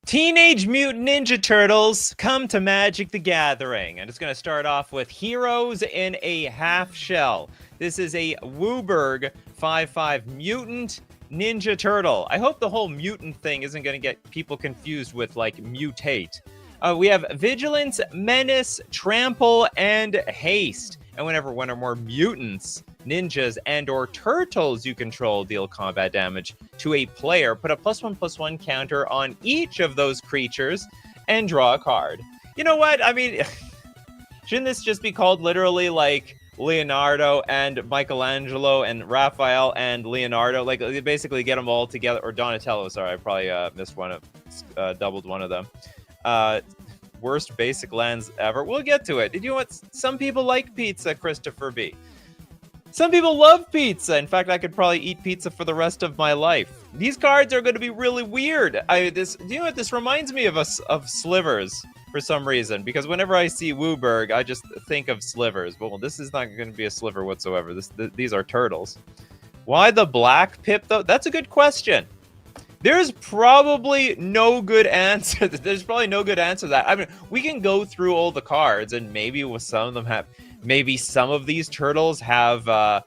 Teenage Mutant Ninja Turtles come to Magic the Gathering. And it's going to start off with Heroes in a Half Shell. This is a Wooburg 5/5 Mutant Ninja Turtle. I hope the whole mutant thing isn't going to get people confused with, like, mutate. We have Vigilance, Menace, Trample, and Haste. And whenever one or more mutants, ninjas, and or turtles you control deal combat damage to a player, put a +1/+1 counter on each of those creatures and draw a card. You know what? I mean, shouldn't this just be called literally like Leonardo and Michelangelo and Raphael and Leonardo? Like, basically get them all together. Or Donatello, sorry, I probably missed one of, doubled one of them. Worst basic lands ever. We'll get to it. You know what? Some people like pizza, Christopher B. Some people love pizza. In fact, I could probably eat pizza for the rest of my life. These cards are going to be really weird. Do you know what? This reminds me of slivers for some reason, because whenever I see Wooburg, I just think of slivers. Well, this is not going to be a sliver whatsoever. These are turtles. Why the black pip, though? That's a good question. There's probably no good answer. There's probably no good answer to that. I mean, we can go through all the cards, and maybe with some of them have, maybe some of these turtles have a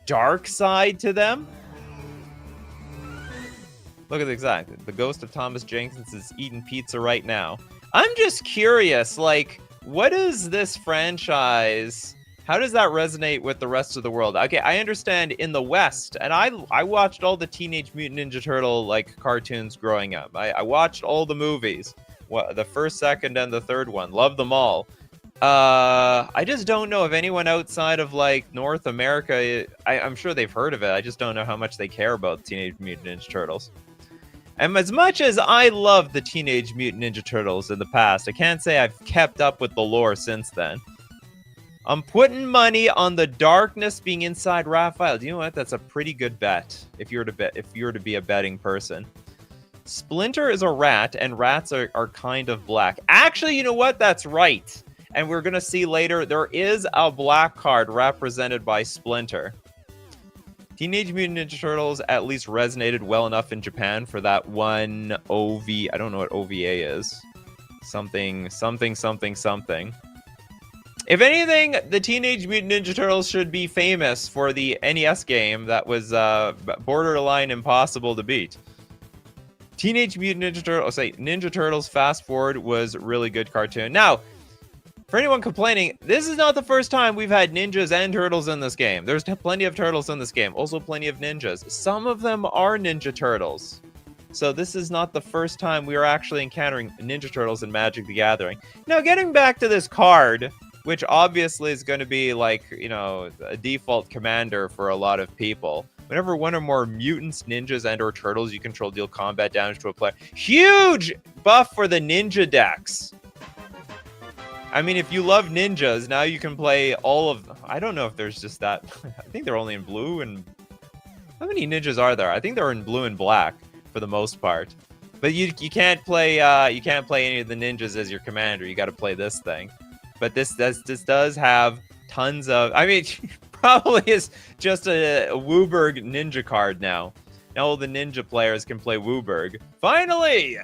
dark side to them. Look at the ghost of Thomas Jenkins is eating pizza right now. I'm just curious, like, what is this franchise? How does that resonate with the rest of the world? Okay, I understand in the West, and I watched all the Teenage Mutant Ninja Turtle, like, cartoons growing up. I watched all the movies. The first, second, and the third one. Love them all. I just don't know if anyone outside of, like, North America, I'm sure they've heard of it. I just don't know how much they care about Teenage Mutant Ninja Turtles. And as much as I loved the Teenage Mutant Ninja Turtles in the past, I can't say I've kept up with the lore since then. I'm putting money on the darkness being inside Raphael. Do you know what? That's a pretty good bet if you were to be a betting person. Splinter is a rat, and rats are kind of black. Actually, you know what? That's right. And we're going to see later, there is a black card represented by Splinter. Teenage Mutant Ninja Turtles at least resonated well enough in Japan for that one OV. I don't know what OVA is. Something. If anything, the Teenage Mutant Ninja Turtles should be famous for the NES game that was borderline impossible to beat. Teenage Mutant Ninja Turtles, Ninja Turtles Fast Forward was a really good cartoon. Now, for anyone complaining, this is not the first time we've had ninjas and turtles in this game. There's plenty of turtles in this game, also plenty of ninjas. Some of them are Ninja Turtles. So this is not the first time we are actually encountering Ninja Turtles in Magic the Gathering. Now, getting back to this card, which obviously is going to be, like, you know, a default commander for a lot of people. Whenever one or more mutants, ninjas, and or turtles you control deal combat damage to a player. Huge buff for the ninja decks. I mean, if you love ninjas, now you can play all of them. I don't know if there's just that. I think they're only in blue and... How many ninjas are there? I think they're in blue and black for the most part. But you can't play any of the ninjas as your commander. You got to play this thing. But this does have tons of... I mean, probably is just a Wooburg ninja card now. Now all the ninja players can play Wooburg. Finally!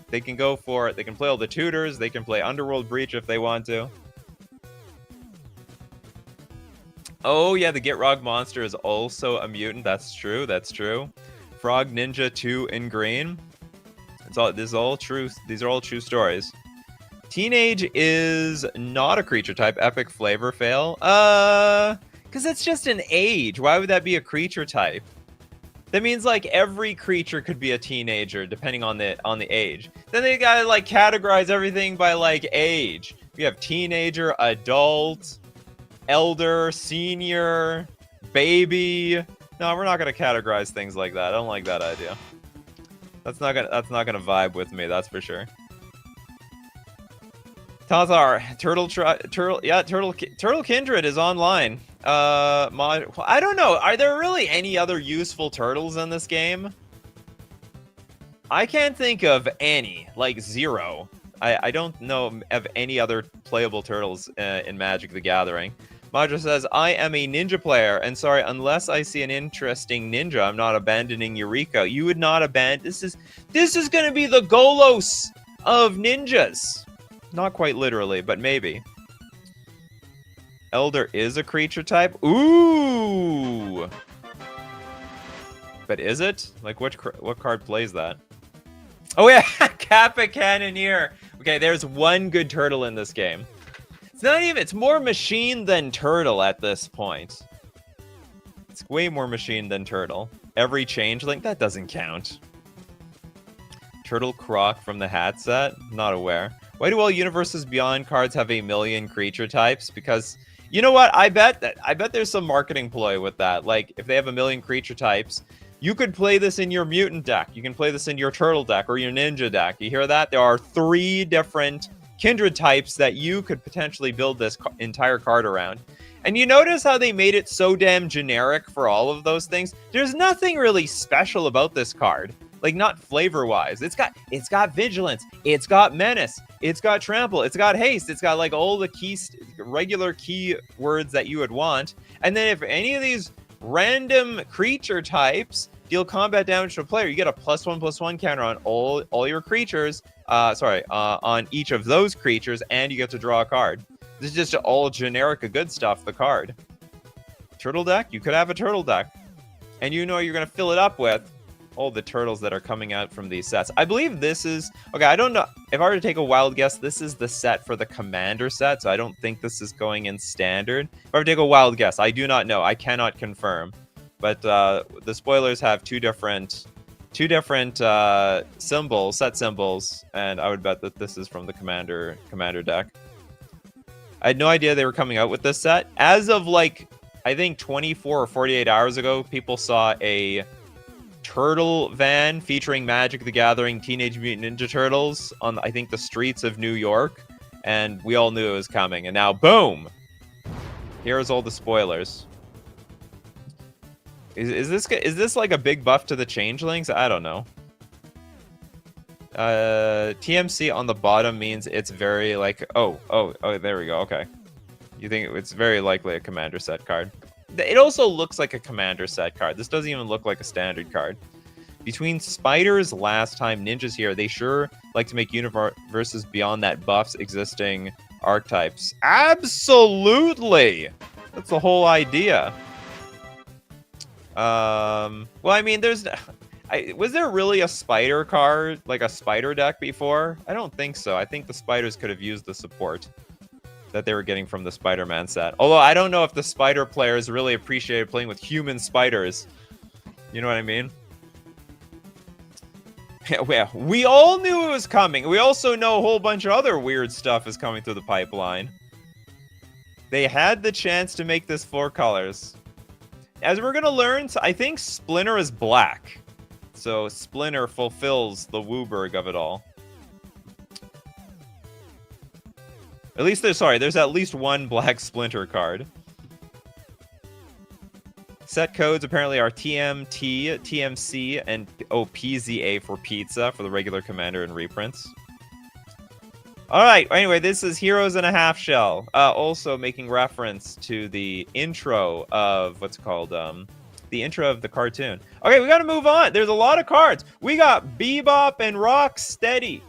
They can go for it. They can play all the tutors. They can play Underworld Breach if they want to. Oh, yeah, the Gitrog monster is also a mutant. That's true. That's true. Frog Ninja 2 in green. This is all true. These are all true stories. Teenage is not a creature type. Epic flavor fail. Because it's just an age. Why would that be a creature type? That means, like, every creature could be a teenager depending on the age. Then they gotta, like, categorize everything by, like, age. We have teenager, adult, elder, senior, baby. No, we're not gonna categorize things like that. I don't like that idea. That's not gonna vibe with me. That's for sure. Tazar, Turtle Kindred is online. I don't know. Are there really any other useful turtles in this game? I can't think of any. Like, zero. I don't know of any other playable turtles in Magic the Gathering. Madra says, I am a ninja player, and sorry, unless I see an interesting ninja, I'm not abandoning Eureka. You would not abandon. This is gonna be the Golos of ninjas. Not quite literally, but maybe. Elder is a creature type. Ooh. But is it? Like, what card plays that? Oh yeah, Kappa Cannoneer. Okay, there's one good turtle in this game. It's not even, it's more machine than turtle at this point. It's way more machine than turtle. Every changeling, that doesn't count. Turtle Croc from the hat set? Not aware. Why do all Universes Beyond cards have a million creature types? Because, you know what, I bet there's some marketing ploy with that. Like, if they have a million creature types, you could play this in your mutant deck. You can play this in your turtle deck or your ninja deck. You hear that? There are 3 different kindred types that you could potentially build this entire card around. And you notice how they made it so damn generic for all of those things? There's nothing really special about this card. Like, not flavor-wise. It's got Vigilance. It's got Menace. It's got Trample. It's got Haste. It's got, like, all the regular key words that you would want. And then if any of these random creature types deal combat damage to a player, you get a +1/+1 counter on all your creatures. On each of those creatures, and you get to draw a card. This is just all generic good stuff, the card. Turtle deck? You could have a turtle deck. And you know you're going to fill it up with all the turtles that are coming out from these sets. I believe this is... Okay, I don't know. If I were to take a wild guess, this is the set for the Commander set, so I don't think this is going in Standard. If I were to take a wild guess, I do not know. I cannot confirm. But the spoilers have two different set symbols, and I would bet that this is from the Commander deck. I had no idea they were coming out with this set. As of, like, I think 24 or 48 hours ago, people saw a turtle van featuring Magic the Gathering Teenage Mutant Ninja Turtles on, I think, the streets of New York, and we all knew it was coming. And now, boom! Here's all the spoilers. Is this like a big buff to the changelings? I don't know. TMC on the bottom means it's very like... Oh, there we go. Okay. You think it's very likely a Commander set card. It also looks like a Commander set card. This doesn't even look like a Standard card. Between Spiders last time, Ninjas here, they sure like to make universes beyond that buffs existing archetypes. Absolutely! That's the whole idea. Well, I mean, was there really a spider card, like a spider deck before? I don't think so. I think the spiders could have used the support that they were getting from the Spider-Man set. Although I don't know if the spider players really appreciated playing with human spiders. You know what I mean? Yeah, we all knew it was coming. We also know a whole bunch of other weird stuff is coming through the pipeline. They had the chance to make this 4 colors. As we're going to learn, I think Splinter is black. So Splinter fulfills the Wooburg of it all. At least there's at least one black Splinter card. Set codes apparently are TMT, TMC, and PZA for pizza for the regular Commander and reprints. Alright, anyway, this is Heroes in a Half Shell. Also making reference to the intro of, what's it called? The intro of the cartoon. Okay, we gotta move on. There's a lot of cards. We got Bebop and Rocksteady,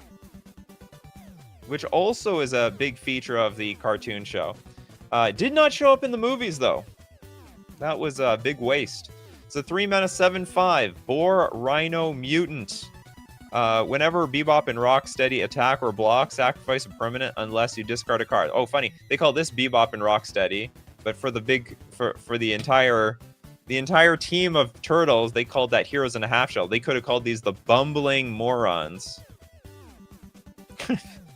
which also is a big feature of the cartoon show. Did not show up in the movies, though. That was a big waste. It's a 3-mana 7/5 Boar Rhino Mutant. Whenever Bebop and Rocksteady attack or block, sacrifice a permanent unless you discard a card. Oh, funny. They call this Bebop and Rocksteady, but for the entire team of turtles, they called that Heroes in a Half Shell. They could have called these the Bumbling Morons.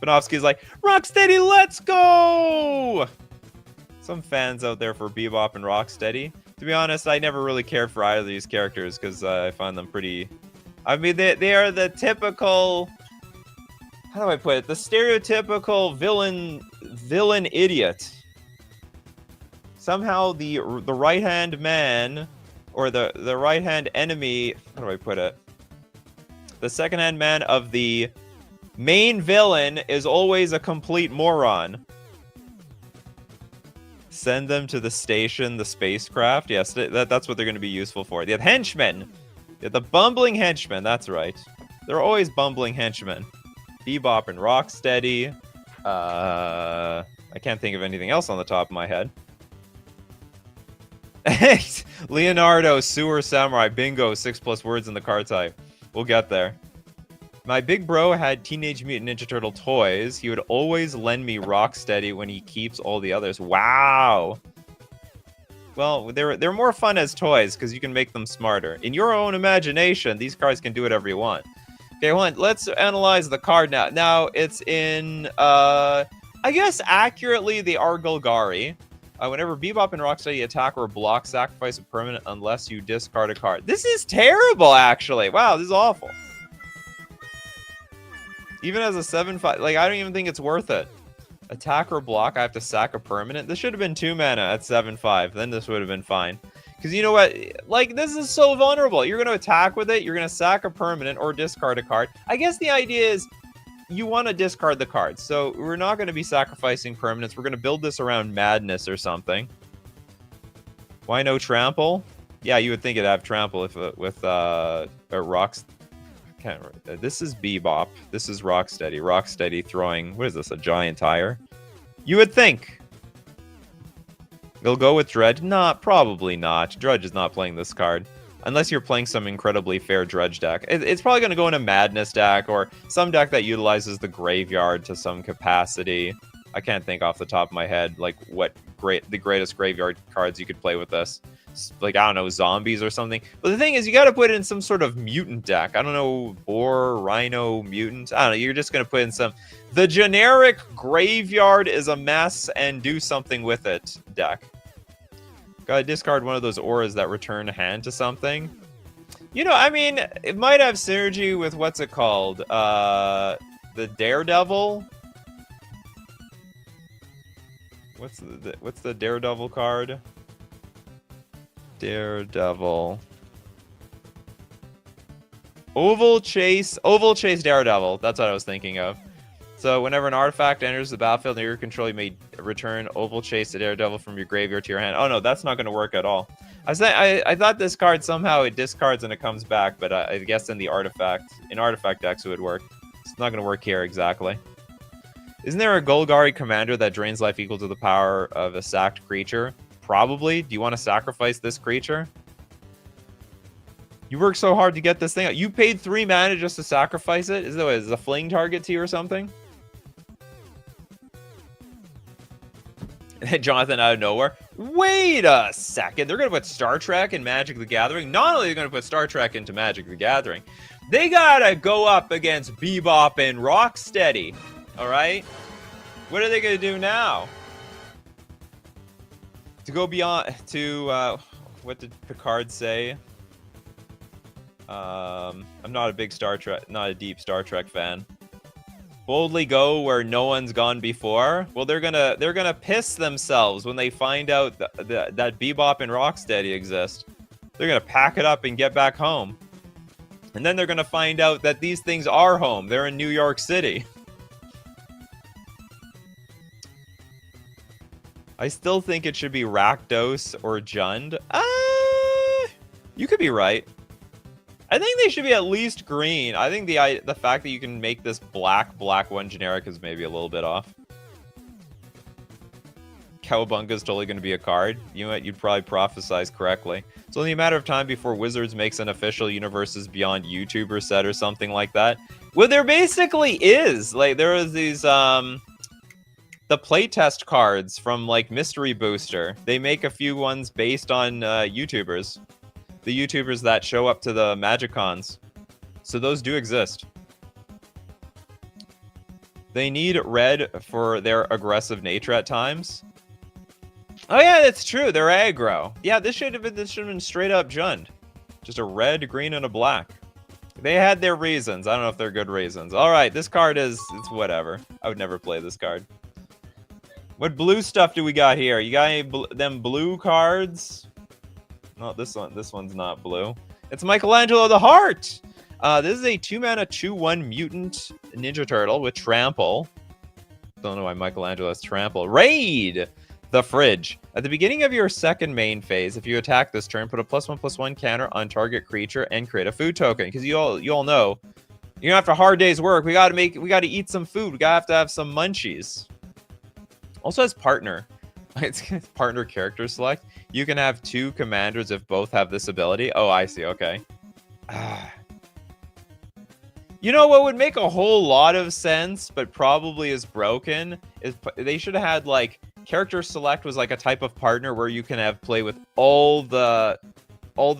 Panofsky's like, Rocksteady, let's go! Some fans out there for Bebop and Rocksteady. To be honest, I never really cared for either of these characters because I find them pretty... I mean, they are the typical... How do I put it? The stereotypical villain idiot. Somehow the right-hand man, or the right-hand enemy... How do I put it? The second-hand man of the main villain is always a complete moron. Send them to the station, the spacecraft. Yes, that's what they're going to be useful for. The henchmen. Yeah, the bumbling henchmen. That's right. They're always bumbling henchmen. Bebop and Rocksteady. I can't think of anything else on the top of my head. Leonardo, Sewer Samurai, Bingo, 6+ words in the card type. We'll get there. My big bro had Teenage Mutant Ninja Turtle toys. He would always lend me Rocksteady when he keeps all the others. Wow. Well, they're more fun as toys because you can make them smarter. In your own imagination, these cards can do whatever you want. Okay, hold on. Let's analyze the card now. Now, it's in, I guess accurately, they are Golgari. Whenever Bebop and Rocksteady attack or block, sacrifice a permanent unless you discard a card. This is terrible, actually. Wow, this is awful. Even as a 7/5, like, I don't even think it's worth it. Attack or block, I have to sack a permanent. This should have been 2 mana at 7/5. Then this would have been fine. Because you know what? Like, this is so vulnerable. You're going to attack with it. You're going to sack a permanent or discard a card. I guess the idea is you want to discard the cards. So we're not going to be sacrificing permanents. We're going to build this around Madness or something. Why no Trample? Yeah, you would think it'd have Trample if with Rocks. Can't remember. This is Bebop. This is Rocksteady. Rocksteady throwing, what is this, a giant tire? You would think. They'll go with Dredge? Nah, probably not. Dredge is not playing this card. Unless you're playing some incredibly fair Dredge deck. It's probably going to go in a Madness deck or some deck that utilizes the graveyard to some capacity. I can't think off the top of my head, like, the greatest graveyard cards you could play with this. Like, I don't know, zombies or something. But the thing is, you got to put it in some sort of mutant deck. I don't know, boar, rhino, mutant. I don't know, you're just going to put in some... The generic graveyard is a mess and do something with it deck. Gotta discard one of those auras that return a hand to something. You know, I mean, it might have synergy with, what's it called? The Daredevil? What's the Daredevil card? Daredevil. Oval Chase Daredevil. That's what I was thinking of. So whenever an artifact enters the battlefield under your control, you may return Oval Chase the Daredevil from your graveyard to your hand. Oh no, that's not going to work at all. I thought this card somehow it discards and it comes back, but I guess in artifact decks it would work. It's not going to work here exactly. Isn't there a Golgari commander that drains life equal to the power of a sacked creature? Probably. Do you want to sacrifice this creature? You worked so hard to get this thing out. You paid 3 mana just to sacrifice it? Is it a fling target to you or something? Jonathan out of nowhere. Wait a second. They're going to put Star Trek in Magic the Gathering. Not only are they going to put Star Trek into Magic the Gathering, they got to go up against Bebop and Rocksteady. All right? What are they going to do now? To go beyond to what did Picard say? I'm not a big deep Star Trek fan. Boldly go where no one's gone before. Well, they're gonna piss themselves when they find out that Bebop and Rocksteady exist. They're gonna pack it up and get back home, and then they're gonna find out that these things are home. They're in New York City. I still think it should be Rakdos or Jund. You could be right. I think they should be at least green. I think the fact that you can make this black one generic is maybe a little bit off. Cowabunga's totally going to be a card. You know what? You'd probably prophesize correctly. It's only a matter of time before Wizards makes an official Universes Beyond YouTuber set or something like that. Well, there basically is. Like, there was these, the playtest cards from, like, Mystery Booster. They make a few ones based on YouTubers. The YouTubers that show up to the MagicCons. So those do exist. They need red for their aggressive nature at times. Oh yeah, that's true. They're aggro. Yeah, this should have been straight up Jund. Just a red, green, and a black. They had their reasons. I don't know if they're good reasons. All right, this card it's whatever. I would never play this card. What blue stuff do we got here? You got any them blue cards? No, this one's not blue. It's Michelangelo the Heart. This is a 2-mana 2/1 mutant Ninja Turtle with Trample. Don't know why Michelangelo has Trample. Raid. The fridge. At the beginning of your second main phase, if you attack this turn, put a +1/+1 counter on target creature and create a food token. Because you all know, after a hard day's work, we gotta eat some food. We gotta have to have some munchies. Also has partner. It's partner character select. You can have 2 commanders if both have this ability. Oh, I see. Okay. You know what would make a whole lot of sense, but probably is broken, is they should have had, like, character select was like a type of partner where you can have play with all the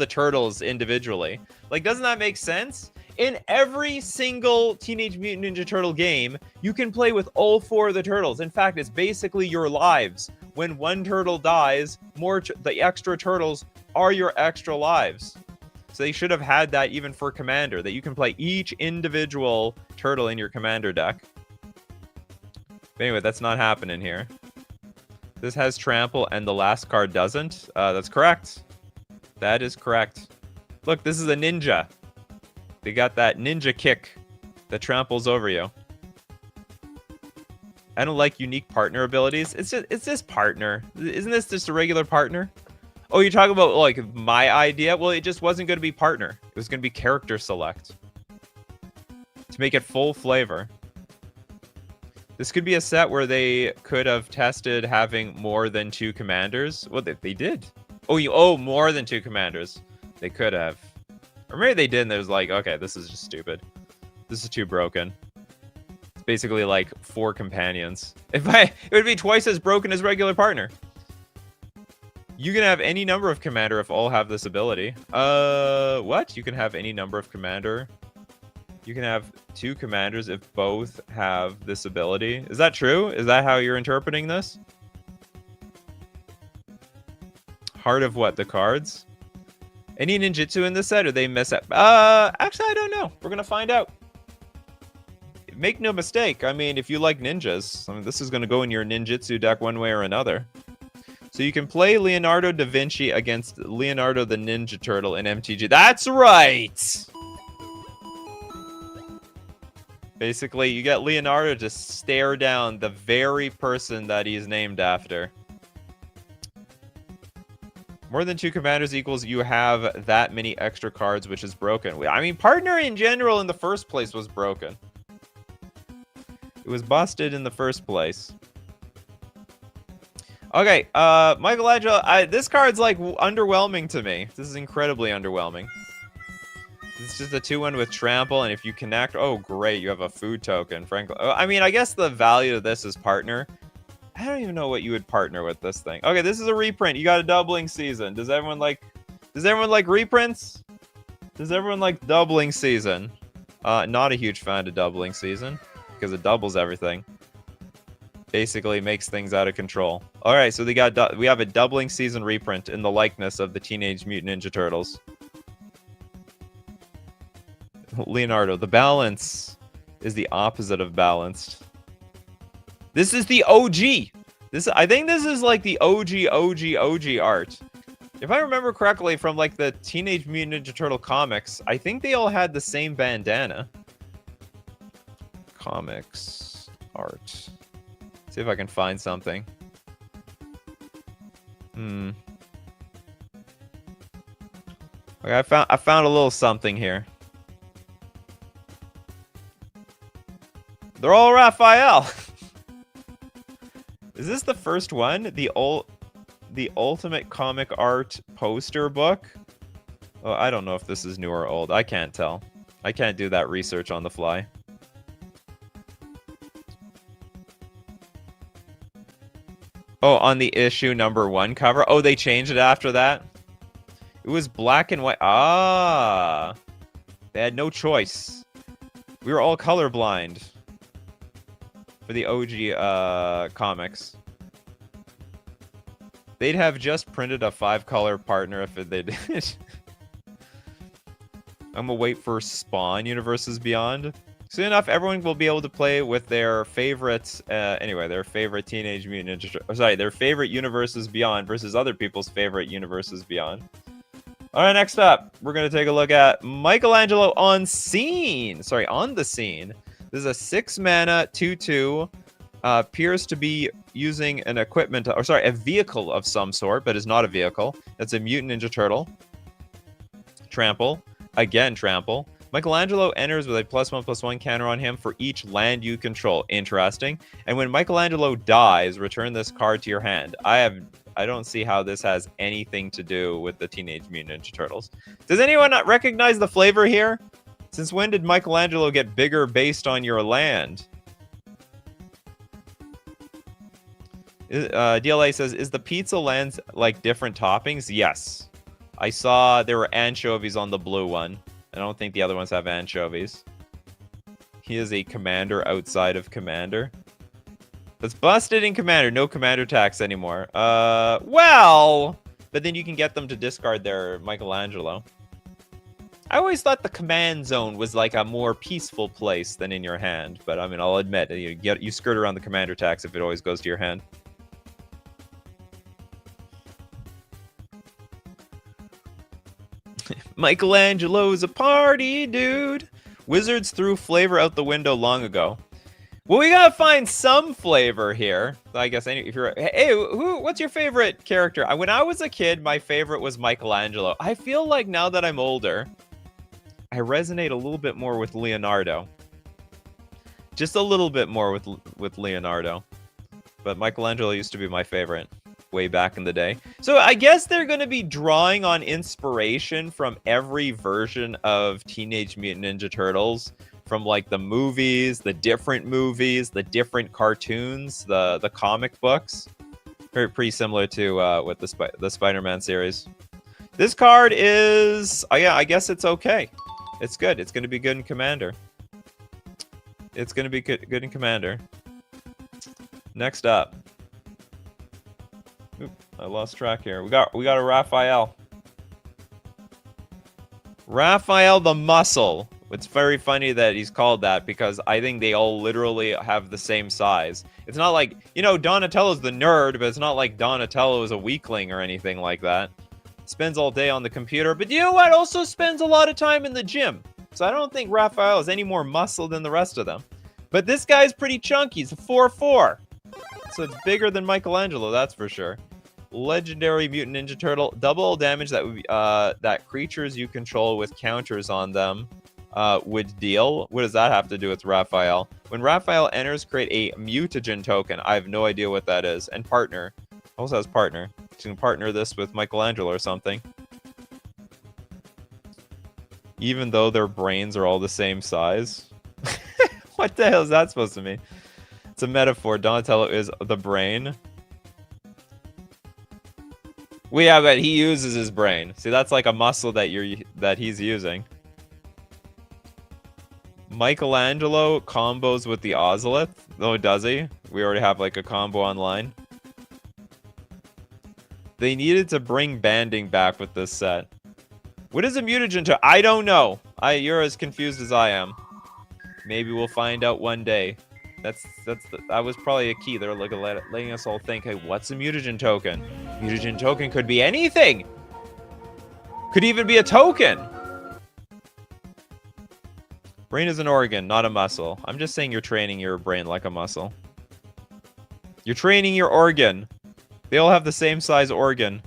turtles individually. Like, doesn't that make sense? In every single Teenage Mutant Ninja Turtle game, you can play with all 4 of the turtles. In fact, it's basically your lives. When one turtle dies, the extra turtles are your extra lives. So they should have had that even for Commander, that you can play each individual turtle in your Commander deck. But anyway, that's not happening here. This has Trample and the last card doesn't. That's correct. That is correct. Look, this is a ninja. They got that ninja kick that tramples over you. I don't like unique partner abilities. It's just partner. Isn't this just a regular partner? Oh, you're talking about, like, my idea? Well, it just wasn't going to be partner. It was going to be character select. To make it full flavor. This could be a set where they could have tested having more than 2 commanders. Well, they did. Oh, more than 2 commanders. They could have. Or maybe they did and it was like, okay, this is just stupid. This is too broken. It's basically like 4 companions. It would be twice as broken as regular partner. You can have any number of commander if all have this ability. What? You can have any number of commander. You can have 2 commanders if both have this ability. Is that true? Is that how you're interpreting this? Heart of what? The cards? Any ninjutsu in this set, or they miss it? Actually, I don't know. We're gonna find out. Make no mistake. I mean, if you like ninjas, I mean, this is gonna go in your ninjutsu deck one way or another. So you can play Leonardo da Vinci against Leonardo the Ninja Turtle in MTG. That's right! Basically, you get Leonardo to stare down the very person that he's named after. More than 2 commanders equals you have that many extra cards, which is broken. I mean, partner in general in the first place was broken. It was busted in the first place. Okay, Michelangelo, this card's, like, underwhelming to me. This is incredibly underwhelming. It's just a 2/1 with Trample, and if you connect... Oh, great, you have a food token, frankly. I mean, I guess the value of this is partner. I don't even know what you would partner with this thing. Okay, this is a reprint. You got a doubling season. Does everyone like reprints? Does everyone like doubling season? Not a huge fan of doubling season, because it doubles everything. Basically makes things out of control. All right, so we have a doubling season reprint in the likeness of the Teenage Mutant Ninja Turtles. Leonardo, the balance is the opposite of balanced. This is the OG. I think this is like the OG art. If I remember correctly from like the Teenage Mutant Ninja Turtle comics, I think they all had the same bandana. Comics art. See if I can find something. Okay, I found a little something here. They're all Raphael. Is this the first one? The Ultimate Comic Art poster book? Oh, I don't know if this is new or old. I can't tell. I can't do that research on the fly. Oh, on the issue number 1 cover. Oh, they changed it after that? It was black and white. Ah. They had no choice. We were all colorblind for the OG comics. They'd have just printed a 5-color partner if they did. I'm gonna wait for Spawn Universes Beyond. Soon enough, everyone will be able to play with their favorites. Anyway, their favorite Teenage Mutant Ninja Turtles. Sorry, their favorite Universes Beyond versus other people's favorite Universes Beyond. All right, next up, we're gonna take a look at Michelangelo on Scene. Sorry, on the Scene. This is a 6-mana 2/2 appears to be using an equipment, or sorry, a vehicle of some sort, but is not a vehicle. That's a Mutant Ninja Turtle. Trample. Again, trample. Michelangelo enters with a +1/+1 counter on him for each land you control. Interesting. And when Michelangelo dies, return this card to your hand. I don't see how this has anything to do with the Teenage Mutant Ninja Turtles. Does anyone not recognize the flavor here? Since when did Michelangelo get bigger based on your land? DLA says, is the pizza lands like different toppings? Yes. I saw there were anchovies on the blue one. I don't think the other ones have anchovies. He is a commander outside of commander. That's busted in commander. No commander tax anymore. Well, but then you can get them to discard their Michelangelo. I always thought the command zone was like a more peaceful place than in your hand. But I mean, I'll admit, you skirt around the commander tax if it always goes to your hand. Michelangelo's a party dude. Wizards threw flavor out the window long ago. Well, we gotta find some flavor here. I guess if you're, hey, what's your favorite character? When I was a kid, my favorite was Michelangelo. I feel like now that I'm older, I resonate a little bit more with Leonardo. Just a little bit more with Leonardo. But Michelangelo used to be my favorite way back in the day. So I guess they're going to be drawing on inspiration from every version of Teenage Mutant Ninja Turtles, from like the movies, the different cartoons, the comic books. Pretty similar to with the Spider-Man series. This card is, yeah, I guess it's okay. It's good. It's going to be good in Commander. It's going to be good in Commander. Next up. Oop, I lost track here. We got a Raphael. Raphael the Muscle. It's very funny that he's called that because I think they all literally have the same size. It's not like, Donatello's the nerd, but it's not like Donatello is a weakling or anything like that. Spends all day on the computer, but you know what? Also spends a lot of time in the gym. So I don't think Raphael is any more muscle than the rest of them. But this guy's pretty chunky. He's a 4/4. So it's bigger than Michelangelo, that's for sure. Legendary Mutant Ninja Turtle. Double damage that would be, that creatures you control with counters on them would deal. What does that have to do with Raphael? When Raphael enters, create a mutagen token. I have no idea what that is. And partner. Also has partner. So you can partner this with Michelangelo or something. Even though their brains are all the same size. What the hell is that supposed to mean? It's a metaphor. Donatello is the brain. Well, yeah, but he uses his brain. See, that's like a muscle that he's using. Michelangelo combos with the Ozolith. Oh, does he? We already have like a combo online. They needed to bring banding back with this set. What is a mutagen to? I don't know. You're as confused as I am. Maybe we'll find out one day. That was probably a key. They're like letting us all think, hey, what's a mutagen token? Mutagen token could be anything. Could even be a token. Brain is an organ, not a muscle. I'm just saying you're training your brain like a muscle. You're training your organ. They all have the same size organ.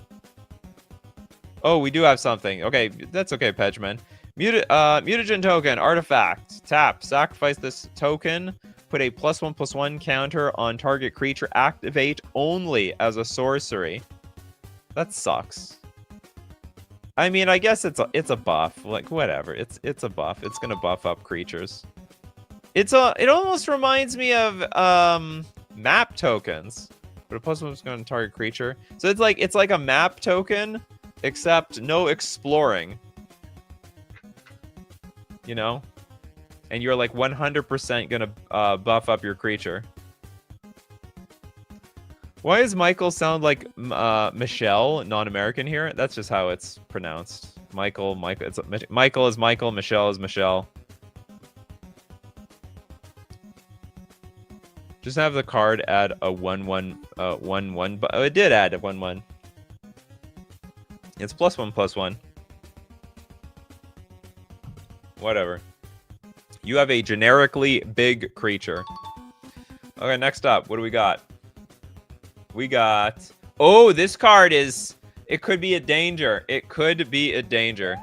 Oh, we do have something. Okay, that's okay, Pedgeman. Mutagen token, artifact. Tap, sacrifice this token. Put a +1/+1 counter on target creature. Activate only as a sorcery. That sucks. I mean, I guess it's a buff. Like, whatever. It's a buff. It's gonna buff up creatures. It almost reminds me of map tokens. But a +1/+1 on target creature. So it's like a map token, except no exploring. And you're like 100% gonna buff up your creature. Why does Michael sound like Michelle, non-American here? That's just how it's pronounced. Michael. Michael is Michael. Michelle is Michelle. Just have the card add a 1/1, 1/1. Oh, it did add a 1/1. It's +1/+1. Whatever. You have a generically big creature. Okay, next up, what do we got? We got... Oh, this card is... It could be a danger. It could be a danger.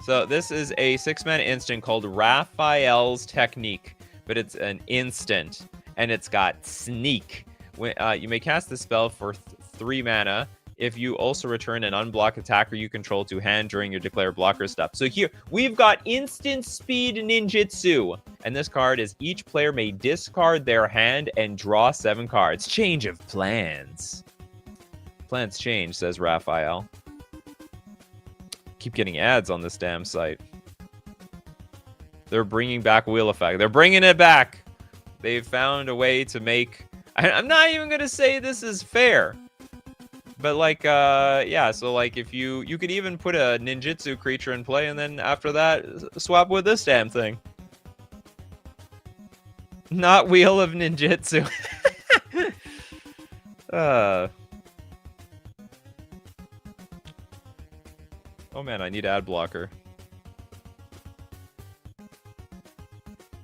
So this is a 6-mana instant called Raphael's Technique, but it's an instant, and it's got Sneak. You may cast the spell for 3 mana if you also return an unblocked attacker you control to hand during your declare blocker step. So here, we've got instant speed ninjutsu, and this card is each player may discard their hand and draw 7 cards. Change of plans. Plans change, says Raphael. Keep getting ads on this damn site. They're bringing back Wheel Effect. They're bringing it back. They've found a way to make... I'm not even going to say this is fair. But, like, yeah, so, like, if you could even put a ninjutsu creature in play, and then after that, swap with this damn thing. Not Wheel of Ninjutsu. Oh man, I need ad blocker.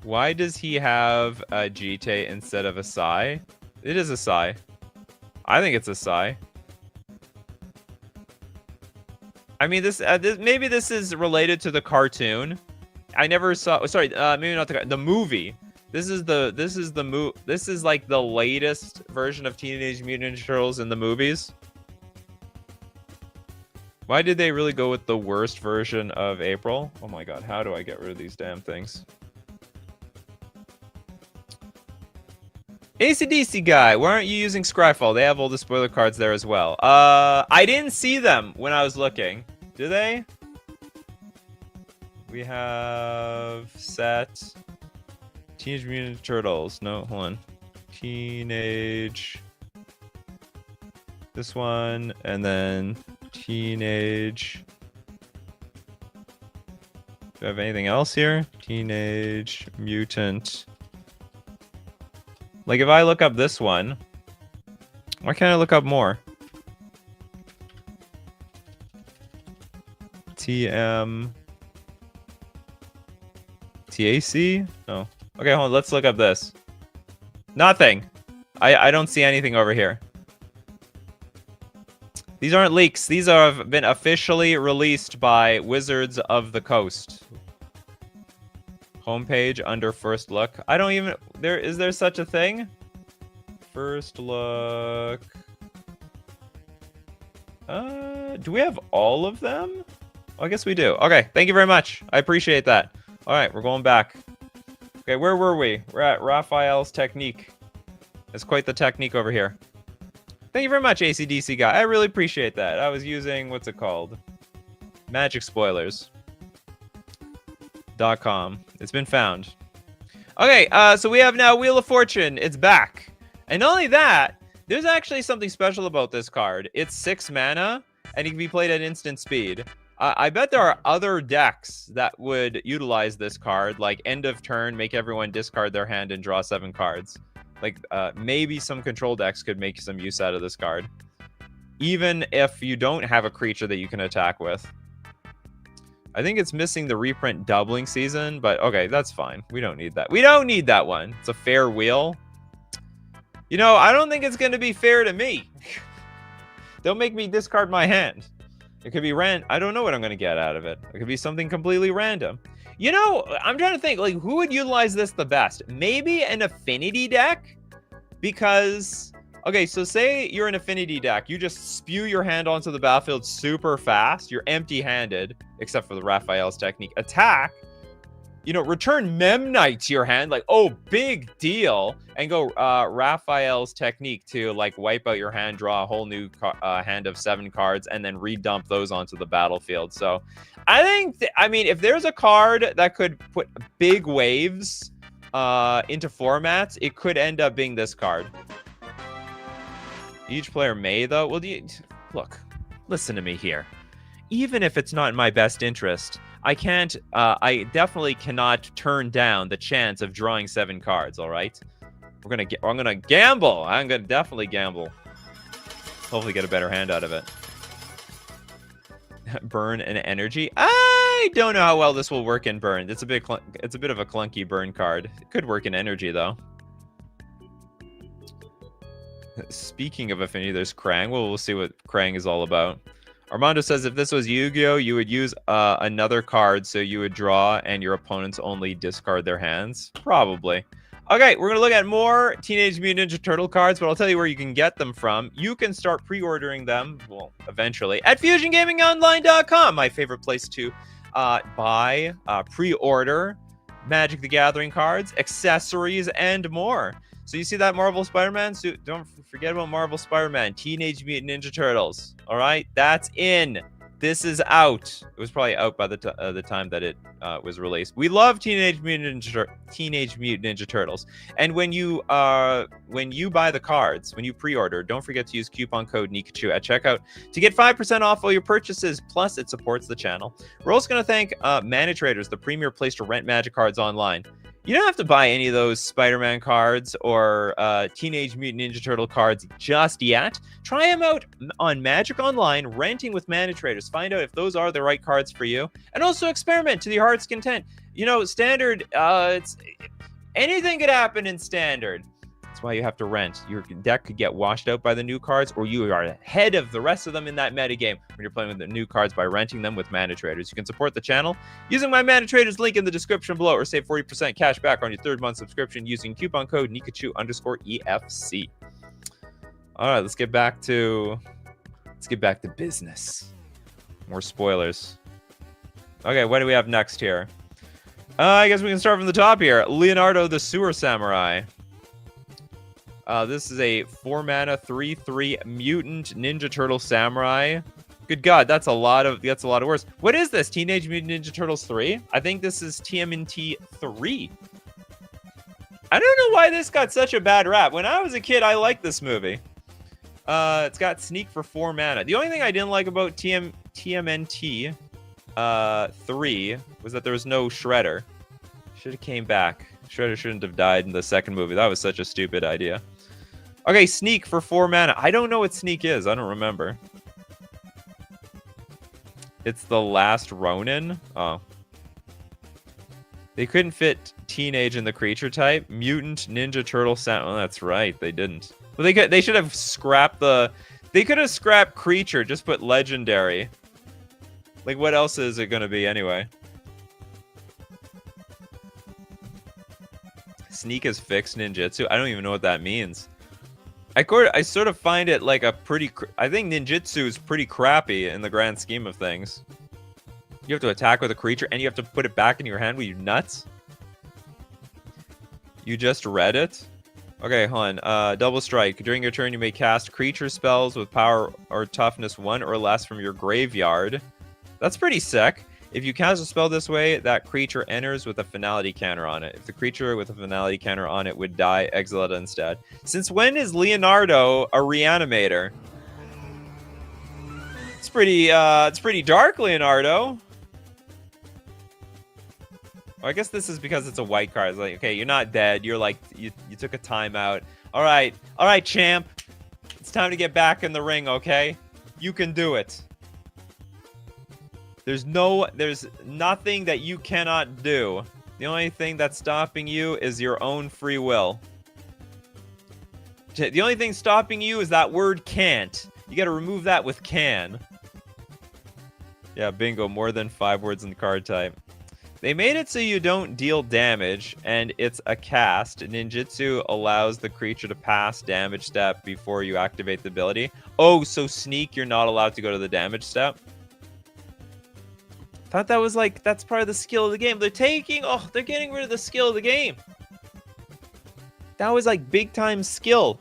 Why does he have a Jite instead of a Sai? It is a Sai. I think it's a Sai. I mean, this maybe this is related to the cartoon. I never saw. Sorry, maybe not the movie. This is like the latest version of Teenage Mutant Ninja Turtles in the movies. Why did they really go with the worst version of April? Oh my god, how do I get rid of these damn things? AC/DC guy, why aren't you using Scryfall? They have all the spoiler cards there as well. I didn't see them when I was looking. Do they? We have set Teenage Mutant Turtles. No, hold on. Teenage. This one, and then Teenage. Do I have anything else here? Teenage Mutant. Like, if I look up this one, why can't I look up more? TAC? No. Okay, hold on. Let's look up this. Nothing. I don't see anything over here. These aren't leaks. These have been officially released by Wizards of the Coast. Homepage under first look. I don't even... Is there such a thing? First look... do we have all of them? Oh, I guess we do. Okay, thank you very much. I appreciate that. Alright, we're going back. Okay, where were we? We're at Raphael's Technique. It's quite the technique over here. Thank you very much, AC/DC guy. I really appreciate that. I was using, what's it called? Magic Spoilers.com. It's been found. Okay, so we have now Wheel of Fortune. It's back. And not only that, there's actually something special about this card. It's 6 mana, and it can be played at instant speed. I bet there are other decks that would utilize this card, like end of turn, make everyone discard their hand and draw 7 cards. Like, maybe some control decks could make some use out of this card. Even if you don't have a creature that you can attack with. I think it's missing the reprint doubling season, but okay, that's fine. We don't need that. We don't need that one. It's a fair wheel. You know, I don't think it's going to be fair to me. Don't make me discard my hand. It could be I don't know what I'm going to get out of it. It could be something completely random. You know, I'm trying to think, like, who would utilize this the best? Maybe an affinity deck? Because, okay, so say you're an affinity deck. You just spew your hand onto the battlefield super fast. You're empty-handed, except for the Raphael's Technique. Attack. You know, return Memnite to your hand. Like, oh, big deal. And go Raphael's Technique to, like, wipe out your hand, draw a whole new hand of 7 cards, and then redump those onto the battlefield. So, I think, I mean, if there's a card that could put big waves into formats, it could end up being this card. Each player may, though. Well, look, listen to me here. Even if it's not in my best interest, I definitely cannot turn down the chance of drawing 7 cards, all right? I'm gonna gamble. I'm gonna definitely gamble. Hopefully get a better hand out of it. Burn an energy. I don't know how well this will work in burn. It's a bit of a clunky burn card. It could work in energy though. Speaking of affinity, there's Krang. Well, we'll see what Krang is all about. Armando says if this was Yu-Gi-Oh, you would use another card, so you would draw and your opponents only discard their hands. Probably. Okay, we're gonna look at more Teenage Mutant Ninja Turtle cards, but I'll tell you where you can get them from. You can start pre-ordering them, well, eventually, at FusionGamingOnline.com, my favorite place to buy, pre-order Magic the Gathering cards, accessories, and more. So you see that Marvel Spider-Man suit? Don't forget about Marvel Spider-Man, Teenage Mutant Ninja Turtles. All right, that's in. This is out. It was probably out by the time that it was released. We love Teenage Mutant Ninja Turtles. And when you buy the cards, when you pre-order, don't forget to use coupon code Nikachu at checkout to get 5% off all your purchases. Plus, it supports the channel. We're also going to thank Mana Traders, the premier place to rent Magic cards online. You don't have to buy any of those Spider-Man cards or Teenage Mutant Ninja Turtle cards just yet. Try them out on Magic Online, renting with Mana Traders. Find out if those are the right cards for you. And also experiment to your heart's content. You know, Standard, anything could happen in Standard. That's why you have to rent. Your deck could get washed out by the new cards, or you are ahead of the rest of them in that metagame when you're playing with the new cards by renting them with Mana Traders. You can support the channel using my Mana Traders link in the description below, or save 40% cash back on your third month subscription using coupon code Nikachu_EFC. All right, let's get back to business. More spoilers. Okay, what do we have next here? I guess we can start from the top here. Leonardo the Sewer Samurai. This is a 4-mana 3/3 mutant Ninja Turtle Samurai. Good God, that's a lot of words. What is this? Teenage Mutant Ninja Turtles 3? I think this is TMNT 3. I don't know why this got such a bad rap. When I was a kid, I liked this movie. It's got Sneak for 4 mana. The only thing I didn't like about TMNT 3 was that there was no Shredder. Should have came back. Shredder shouldn't have died in the second movie. That was such a stupid idea. Okay, Sneak for 4 mana. I don't know what Sneak is. I don't remember. It's the last Ronin? Oh. They couldn't fit Teenage in the creature type. Mutant Ninja Turtle sound. Oh, that's right. They didn't. Well, they should have scrapped the... They could have scrapped creature. Just put legendary. Like, what else is it going to be anyway? Sneak is fixed ninjutsu. I don't even know what that means. I sort of find it like a pretty... I think ninjutsu is pretty crappy in the grand scheme of things. You have to attack with a creature and you have to put it back in your hand. Were you nuts? You just read it? Okay, hold on. Double strike. During your turn, you may cast creature spells with power or toughness 1 or less from your graveyard. That's pretty sick. If you cast a spell this way, that creature enters with a finality counter on it. If the creature with a finality counter on it would die, exile it instead. Since when is Leonardo a reanimator? It's pretty dark, Leonardo. Well, I guess this is because it's a white card. It's like, okay, you're not dead. You're like, you took a timeout. All right, champ. It's time to get back in the ring, okay? You can do it. There's nothing that you cannot do. The only thing that's stopping you is your own free will. The only thing stopping you is that word can't. You gotta remove that with can. Yeah, bingo. More than 5 words in the card type. They made it so you don't deal damage, and it's a cast. Ninjutsu allows the creature to pass damage step before you activate the ability. Oh, so Sneak, you're not allowed to go to the damage step? Thought that was like, that's part of the skill of the game. They're getting rid of the skill of the game. That was like big time skill.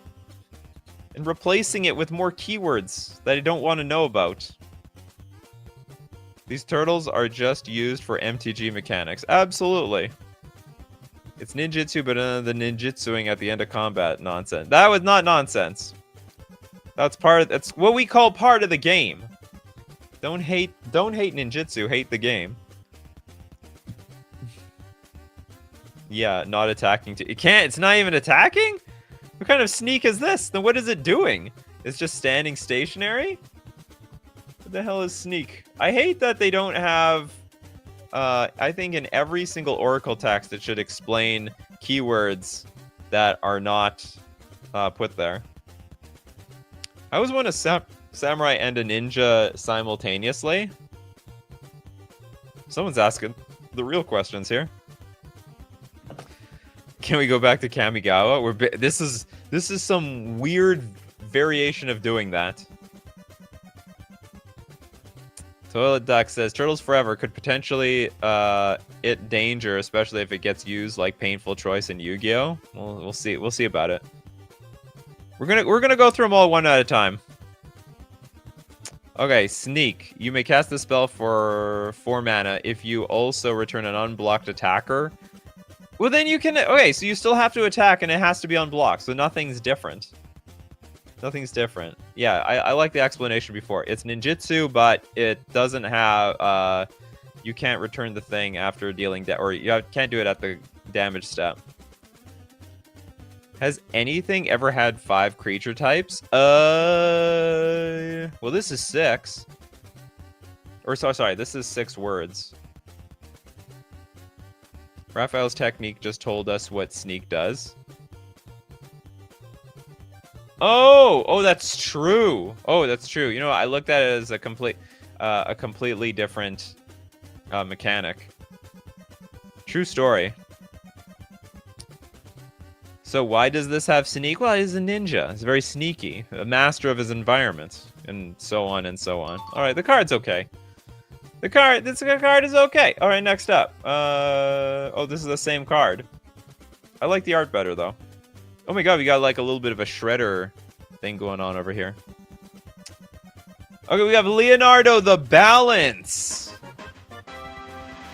And replacing it with more keywords that I don't want to know about. These turtles are just used for MTG mechanics. Absolutely. It's ninjutsu, but the ninjutsuing at the end of combat nonsense. That was not nonsense. That's what we call part of the game. Don't hate ninjutsu, hate the game. Yeah, not attacking. It's not even attacking? What kind of sneak is this? Then what is it doing? It's just standing stationary? What the hell is sneak? I hate that they don't have I think in every single Oracle text, it should explain keywords that are not put there. I always want a samurai and a ninja simultaneously. Someone's asking the real questions here. Can we go back to Kamigawa? This is some weird variation of doing that. Toilet Duck says Turtles Forever could potentially it danger, especially if it gets used like Painful Choice in Yu-Gi-Oh. We'll see. We'll see about it. We're gonna go through them all one at a time. Okay, Sneak. You may cast the spell for 4 mana if you also return an unblocked attacker. Well, then you can... Okay, so you still have to attack, and it has to be unblocked, so nothing's different. Nothing's different. Yeah, I like the explanation before. It's ninjutsu, but it doesn't have... you can't return the thing after dealing... or you can't do it at the damage step. Has anything ever had 5 creature types? Well, this is 6. Or, sorry, this is 6 words. Raphael's technique just told us what Sneak does. Oh, that's true. Oh, that's true. You know, I looked at it as a completely different mechanic. True story. So why does this have Sneak? Well, he's a ninja. He's very sneaky, a master of his environment, and so on and so on. All right, the card's okay. This card is okay. All right, next up. Oh, this is the same card. I like the art better, though. Oh my god, we got like a little bit of a shredder thing going on over here. Okay, we have Leonardo the Balance.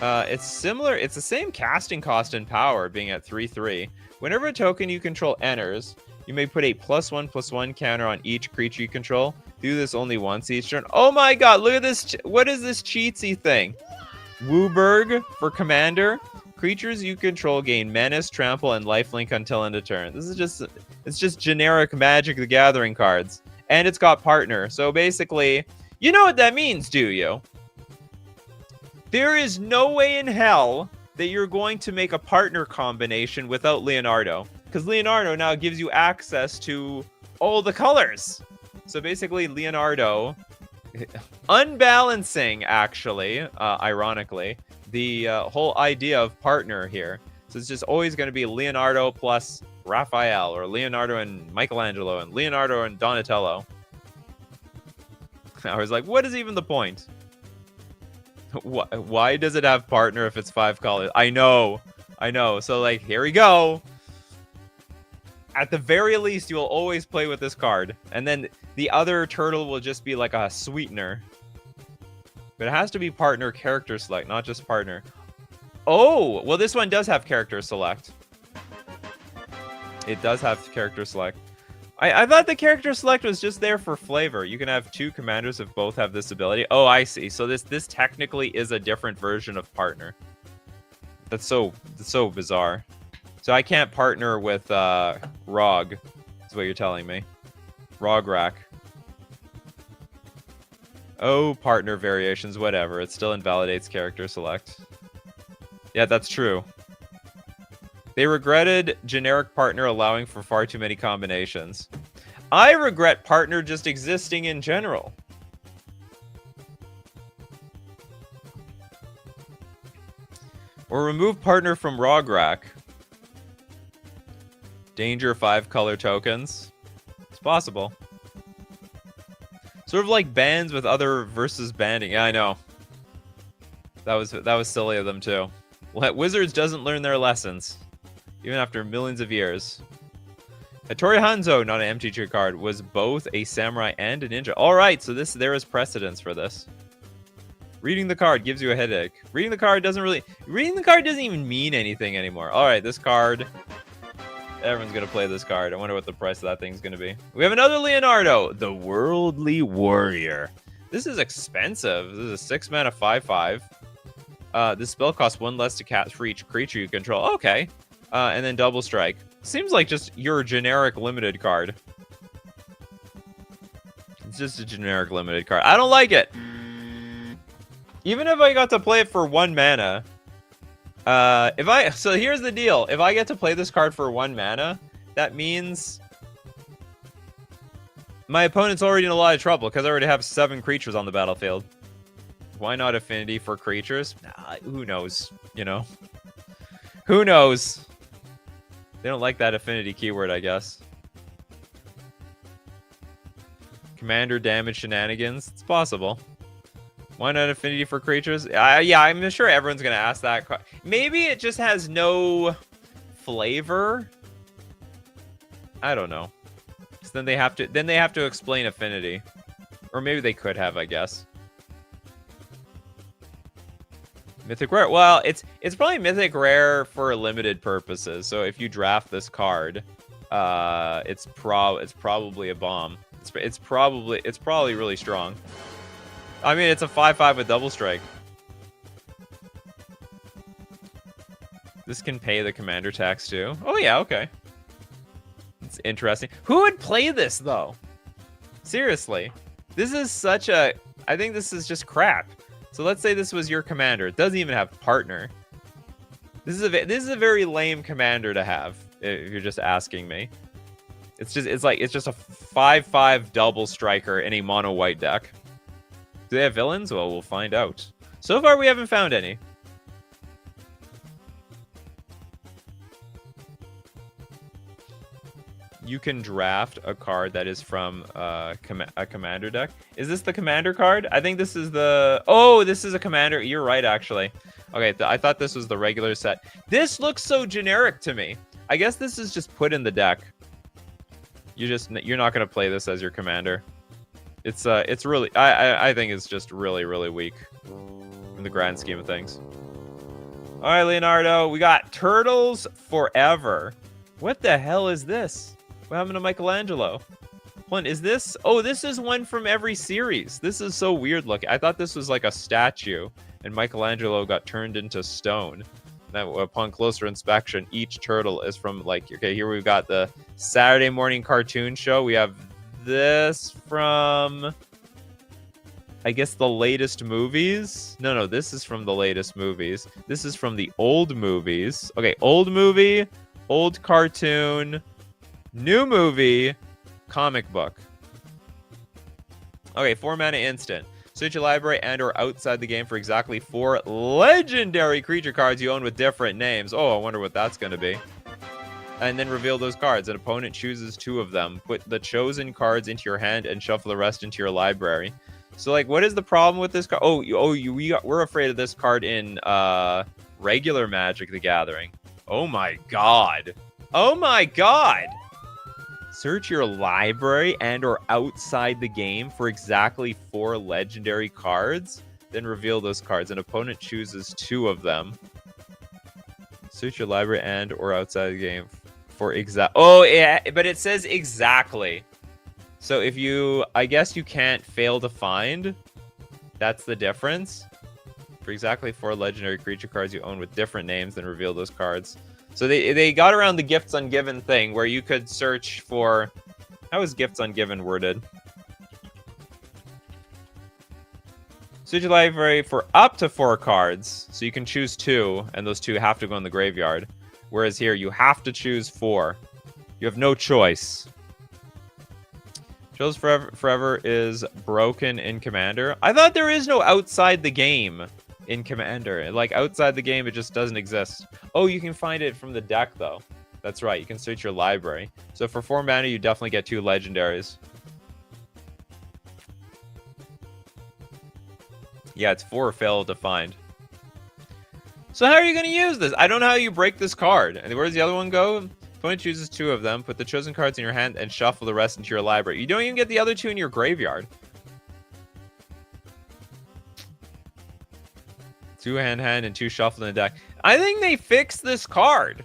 It's similar. It's the same casting cost and power, being at 3/3. Whenever a token you control enters, you may put a +1/+1 counter on each creature you control. Do this only once each turn. Oh my god, look at this. What is this cheatsy thing? Wooburg for commander. Creatures you control gain menace, trample, and lifelink until end of turn. This is just, it's just generic Magic the Gathering cards. And it's got partner. So basically, you know what that means, do you? There is no way in hell that you're going to make a partner combination without Leonardo. Because Leonardo now gives you access to all the colors. So basically, Leonardo, unbalancing, actually, ironically, the whole idea of partner here. So it's just always going to be Leonardo plus Raphael, or Leonardo and Michelangelo, and Leonardo and Donatello. I was like, what is even the point? Why does it have partner if it's 5 colors? I know. So, like, here we go. At the very least, you will always play with this card. And then the other turtle will just be like a sweetener. But it has to be partner character select, not just partner. Oh, well, this one does have character select. It does have character select. I thought the character select was just there for flavor. You can have 2 commanders if both have this ability. Oh, I see. So this technically is a different version of partner. That's so bizarre. So I can't partner with Rog, is what you're telling me. Rograk. Oh, partner variations, whatever. It still invalidates character select. Yeah, that's true. They regretted generic partner allowing for far too many combinations. I regret partner just existing in general. Or remove partner from Rograk. Danger 5 color tokens. It's possible. Sort of like bans with other versus banding. Yeah, I know. That was silly of them too. Wizards doesn't learn their lessons. Even after millions of years. Hattori Hanzo, not an MTG card, was both a samurai and a ninja. Alright, so there is precedence for this. Reading the card gives you a headache. Reading the card doesn't even mean anything anymore. Alright, this card. Everyone's gonna play this card. I wonder what the price of that thing's gonna be. We have another Leonardo, the Worldly Warrior. This is expensive. This is a 6 mana 5/5. This spell costs 1 less to cast for each creature you control. Okay. And then double strike. Seems like just your generic limited card. It's just a generic limited card. I don't like it. Even if I got to play it for 1 mana, so here's the deal. If I get to play this card for 1 mana, that means my opponent's already in a lot of trouble because I already have 7 creatures on the battlefield. Why not affinity for creatures? Who knows, you know? Who knows? They don't like that affinity keyword, I guess. Commander damage shenanigans? It's possible. Why not affinity for creatures? Yeah, I'm sure everyone's going to ask that. Maybe it just has no flavor? I don't know. So then they have to explain affinity. Or maybe they could have, I guess. Mythic Rare. Well, it's probably Mythic Rare for limited purposes. So if you draft this card, it's probably a bomb. It's probably really strong. I mean, it's a 5/5 with double strike. This can pay the commander tax too. Oh yeah, okay. It's interesting. Who would play this though? Seriously, this is such a. I think this is just crap. So let's say this was your commander. It doesn't even have partner. This is a very lame commander to have if you're just asking me. It's just a 5/5 double striker in a mono white deck. Do they have villains? Well, we'll find out. So far, we haven't found any. You can draft a card that is from a commander deck. Is this the commander card? I think this is the... Oh, this is a commander. You're right, actually. Okay, I thought this was the regular set. This looks so generic to me. I guess this is just put in the deck. You're not going to play this as your commander. It's really... I think it's just really, really weak in the grand scheme of things. All right, Leonardo. We got Turtles Forever. What the hell is this? What happened to Michelangelo? One, is this... Oh, this is one from every series. This is so weird looking. I thought this was like a statue, and Michelangelo got turned into stone. Now, upon closer inspection, each turtle is from, like... Okay, here we've got the Saturday morning cartoon show. We have this from... I guess the latest movies? No, this is from the latest movies. This is from the old movies. Okay, old movie, old cartoon... New movie, comic book. Okay, 4 mana instant. Search your library and or outside the game for exactly 4 legendary creature cards you own with different names. Oh, I wonder what that's going to be. And then reveal those cards. An opponent chooses 2 of them. Put the chosen cards into your hand and shuffle the rest into your library. So, like, what is the problem with this card? We're afraid of this card in regular Magic the Gathering. Oh my god. Oh my god. Search your library and or outside the game for exactly 4 legendary cards. Then reveal those cards. An opponent chooses 2 of them. Search your library and or outside the game for exact... Oh, yeah, but it says exactly. So if you... I guess you can't fail to find. That's the difference. For exactly 4 legendary creature cards you own with different names, then reveal those cards. So they got around the Gifts Ungiven thing where you could search for... How is Gifts Ungiven worded? Search your library for up to 4 cards. So you can choose 2, and those 2 have to go in the graveyard. Whereas here, you have to choose 4. You have no choice. Trails Forever is broken in Commander. I thought there is no outside the game in Commander. Like, outside the game, it just doesn't exist. Oh, you can find it from the deck, though. That's right. You can search your library. So for 4 mana, you definitely get 2 legendaries. Yeah, it's 4 failed to find. So how are you going to use this? I don't know how you break this card. And where does the other one go? Opponent chooses 2 of them. Put the chosen cards in your hand and shuffle the rest into your library. You don't even get the other 2 in your graveyard. 2 hand and 2 shuffled in the deck. I think they fixed this card.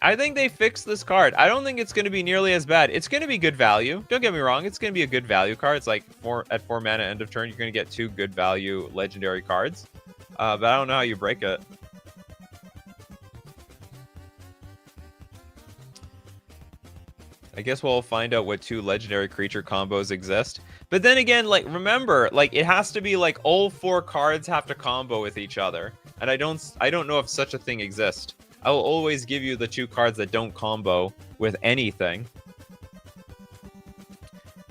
I don't think it's going to be nearly as bad. It's going to be good value. Don't get me wrong. It's going to be a good value card. It's like at 4 mana end of turn, you're going to get 2 good value legendary cards. But I don't know how you break it. I guess we'll find out what 2 legendary creature combos exist. But then again, like, remember, like, it has to be like all 4 cards have to combo with each other, and I don't know if such a thing exists. I will always give you the 2 cards that don't combo with anything.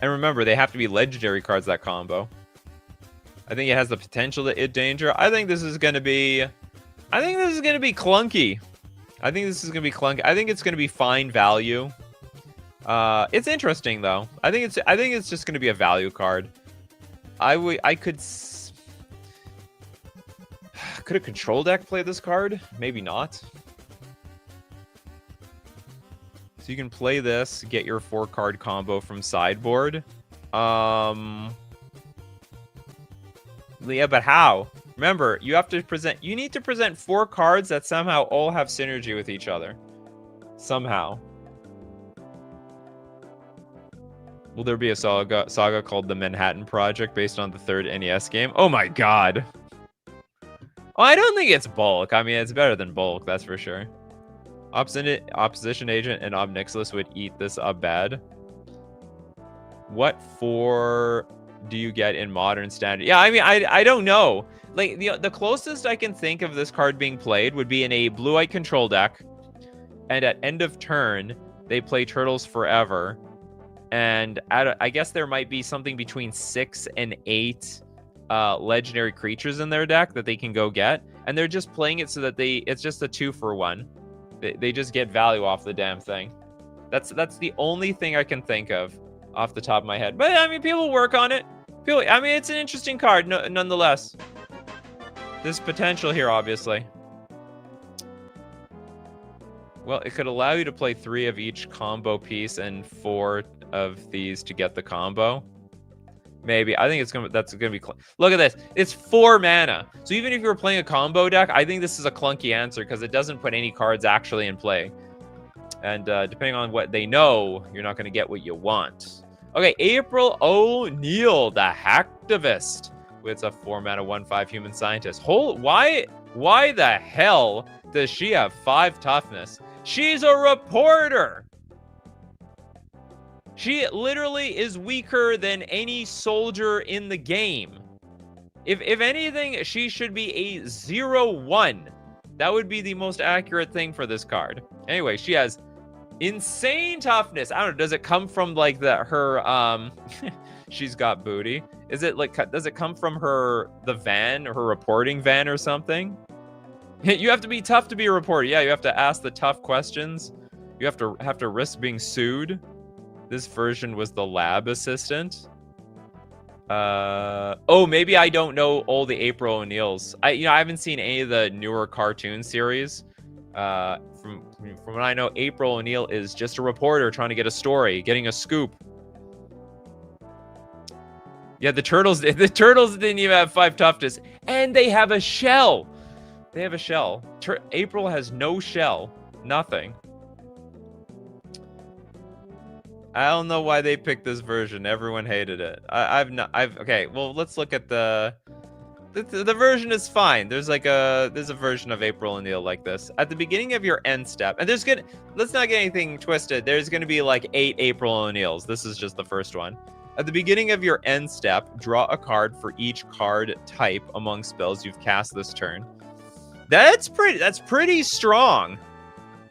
And remember, they have to be legendary cards that combo. I think it has the potential to hit danger. I think this is gonna be clunky. I think it's gonna be fine value. It's interesting though. I think it's just gonna be a value card. Could a control deck play this card? Maybe not. So you can play this, get your 4-card combo from sideboard. Yeah, but how? Remember, you need to present 4 cards that somehow all have synergy with each other. Somehow. Will there be a saga called the Manhattan Project based on the 3rd NES game? Oh my god. Oh, I don't think it's bulk. I mean, it's better than bulk, that's for sure. Opposition Agent and Ob Nixilis would eat this up bad. What 4 do you get in Modern Standard? Yeah, I mean, I don't know. Like, the closest I can think of this card being played would be in a blue-white control deck. And at end of turn, they play Turtles Forever. And I guess there might be something between 6 and 8 legendary creatures in their deck that they can go get. And they're just playing it so that it's just a 2-for-1. They just get value off the damn thing. That's the only thing I can think of off the top of my head. But I mean, people work on it. I mean, it's an interesting card, nonetheless. There's potential here, obviously. Well, it could allow you to play 3 of each combo piece and 4 of these to get the combo. Maybe. I think that's gonna be. Look at this. It's 4 mana. So even if you're playing a combo deck, I think this is a clunky answer because it doesn't put any cards actually in play. And depending on what they know, you're not gonna get what you want. Okay, April O'Neil, the hacktivist, with a 4 mana 1/5 human scientist. Why the hell does she have 5 toughness? She's a reporter. She literally is weaker than any soldier in the game. If anything, she should be a 0/1. That would be the most accurate thing for this card. Anyway, she has insane toughness. I don't know, does it come from like her she's got booty. Is it like, does it come from the van, or her reporting van or something? You have to be tough to be a reporter. Yeah, you have to ask the tough questions. You have to risk being sued. This version was the lab assistant. Oh, maybe I don't know all the April O'Neils. I haven't seen any of the newer cartoon series. From what I know, April O'Neil is just a reporter trying to get a story, getting a scoop. Yeah, the turtles didn't even have 5 toughness, and they have a shell. They have a shell. April has no shell, nothing. I don't know why they picked this version. Everyone hated it. Okay, well, let's look at the version is fine. There's a version of April O'Neil like this. At the beginning of your end step, and let's not get anything twisted. There's gonna be like 8 April O'Neils. This is just the first one. At the beginning of your end step, draw a card for each card type among spells you've cast this turn. That's pretty strong.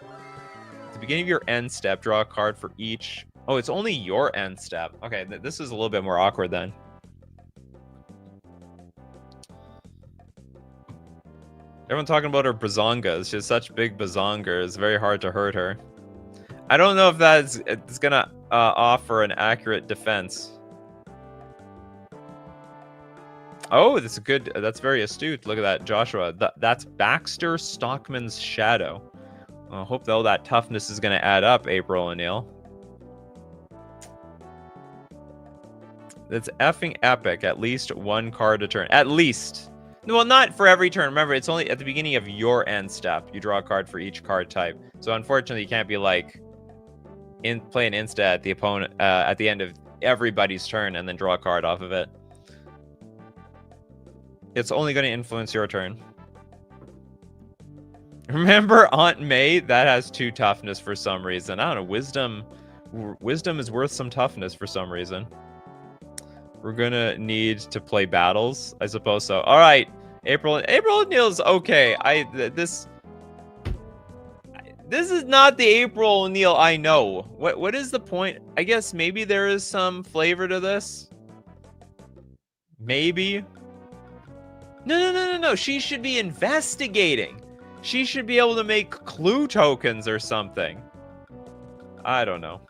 At the beginning of your end step, draw a card for each. Oh, it's only your end step. Okay, this is a little bit more awkward then. Everyone talking about her bazongas. She has such big bazongas. It's very hard to hurt her. I don't know if it's gonna offer an accurate defense. Oh, that's very astute. Look at that, Joshua. That's Baxter Stockman's Shadow. I hope though that toughness is gonna add up, April O'Neil. That's effing epic. At least 1 card a turn. At least. Well, not for every turn. Remember, it's only at the beginning of your end step. You draw a card for each card type. So unfortunately, you can't be like play an insta at the opponent at the end of everybody's turn and then draw a card off of it. It's only going to influence your turn. Remember Aunt May? That has 2 toughness for some reason. I don't know. Wisdom is worth some toughness for some reason. We're gonna need to play battles, I suppose so. All right, April O'Neil's okay. This is not the April O'Neil I know. What is the point? I guess maybe there is some flavor to this. Maybe. No. She should be investigating. She should be able to make clue tokens or something. I don't know.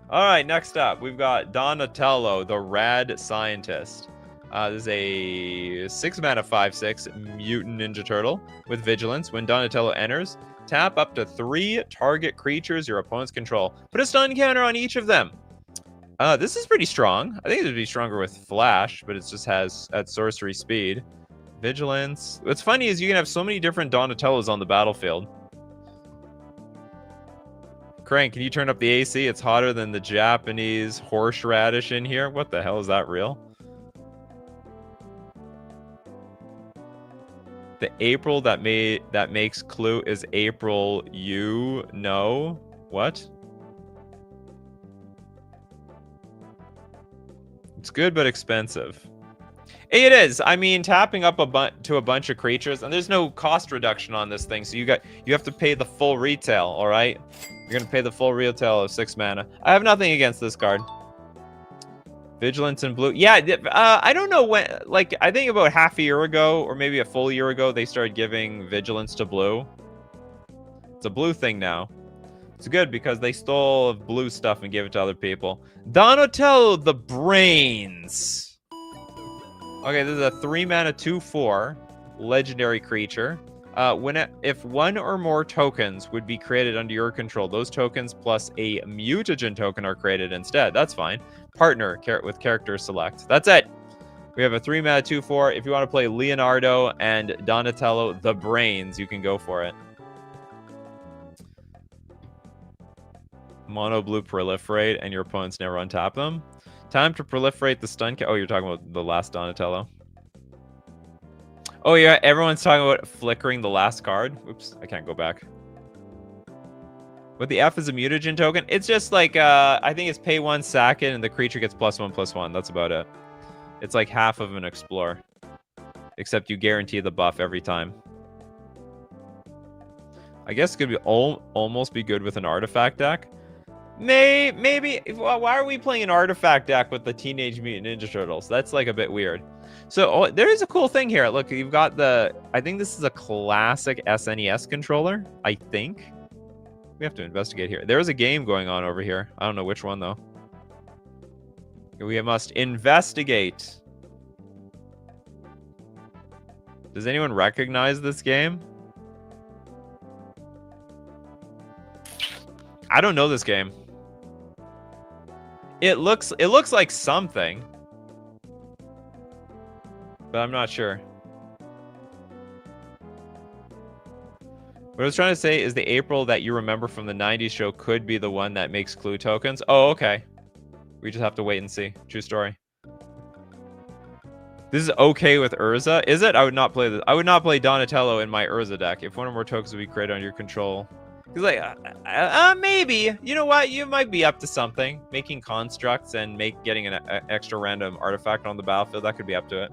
All right, next up, we've got Donatello, the rad scientist. This is a 6-mana 5/6 mutant Ninja Turtle with vigilance. When Donatello enters, tap up to 3 target creatures your opponents control. Put a stun counter on each of them. This is pretty strong. I think it would be stronger with Flash, but it just has at sorcery speed. Vigilance. What's funny is you can have so many different Donatellos on the battlefield. Crank, can you turn up the AC? It's hotter than the Japanese horseradish in here. What the hell, is that real? The April that makes clue is April you know. What? It's good but expensive. It is. I mean, tapping up to a bunch of creatures, and there's no cost reduction on this thing, so you have to pay the full retail. All right, you're gonna pay the full retail of 6 mana. I have nothing against this card. Vigilance in blue. Yeah, I don't know when. Like, I think about half a year ago, or maybe a full year ago, they started giving vigilance to blue. It's a blue thing now. It's good because they stole blue stuff and gave it to other people. Donatello the Brains. Okay, this is a 3-mana 2/4 legendary creature. If one or more tokens would be created under your control, those tokens plus a mutagen token are created instead. That's fine. Partner with character select. That's it. We have a 3-mana 2/4. If you want to play Leonardo and Donatello the Brains, you can go for it. Mono blue proliferate, and your opponents never untap them. Time to proliferate the stun. Oh, you're talking about the last Donatello. Oh yeah, everyone's talking about flickering the last card. Oops, I can't go back. What the F is a mutagen token? It's just like I think it's pay 1, sack it, and the creature gets +1/+1. That's about it. It's like half of an explore, except you guarantee the buff every time. I guess it could be almost be good with an artifact deck. Maybe. Why are we playing an artifact deck with the Teenage Mutant Ninja Turtles? That's like a bit weird. So there is a cool thing here. Look, you've got I think this is a classic SNES controller. I think. We have to investigate here. There is a game going on over here. I don't know which one though. We must investigate. Does anyone recognize this game? I don't know this game. It looks like something, but I'm not sure. What I was trying to say is the April that you remember from the 90s show could be the one that makes clue tokens. Oh, okay. We just have to wait and see. True story. This is okay with Urza. Is it? I would not play this. I would not play Donatello in my Urza deck. If one or more tokens would be created on your control. Because, like, maybe. You know what? You might be up to something. Making constructs and getting an extra random artifact on the battlefield. That could be up to it.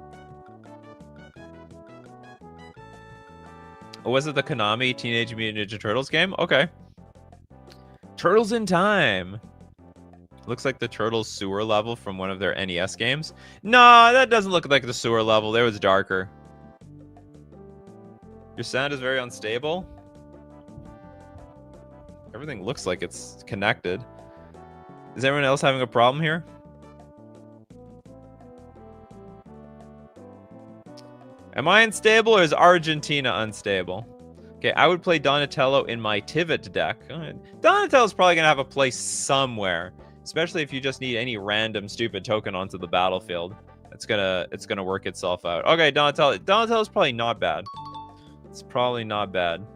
Oh, was it the Konami Teenage Mutant Ninja Turtles game? Okay. Turtles in Time. Looks like the Turtles sewer level from one of their NES games. No, that doesn't look like the sewer level. There was darker. Your sound is very unstable. Everything looks like it's connected. Is everyone else having a problem here? Am I unstable or is Argentina unstable? Okay, I would play Donatello in my Tivit deck. Donatello's probably going to have a place somewhere, especially if you just need any random stupid token onto the battlefield. It's gonna work itself out. Okay, Donatello's probably not bad. It's probably not bad.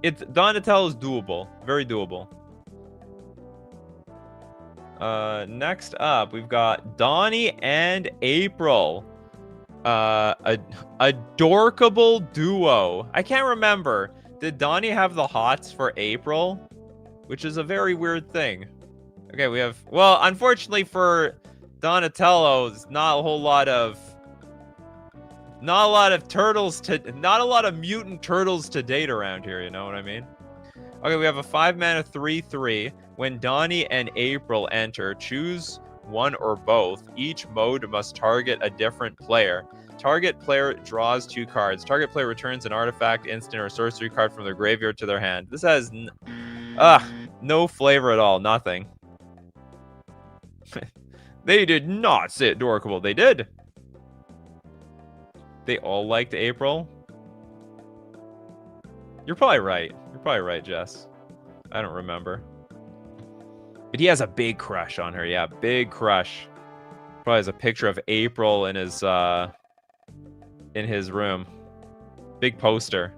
Donatello's doable. Very doable. Next up, we've got Donnie and April. A dorkable duo. I can't remember. Did Donnie have the hots for April? Which is a very weird thing. Okay, we have... Well, unfortunately for Donatello's not a lot of turtles not a lot of mutant turtles to date around here, you know what I mean? Okay, we have a 5-mana 3/3. When Donnie and April enter, choose one or both. Each mode must target a different player. Target player draws 2 cards. Target player returns an artifact, instant, or sorcery card from their graveyard to their hand. This has no flavor at all. Nothing. They did not say adorable. They did. They all liked April. You're probably right. You're probably right, Jess. I don't remember. But he has a big crush on her. Yeah, big crush. Probably has a picture of April in his room. Big poster.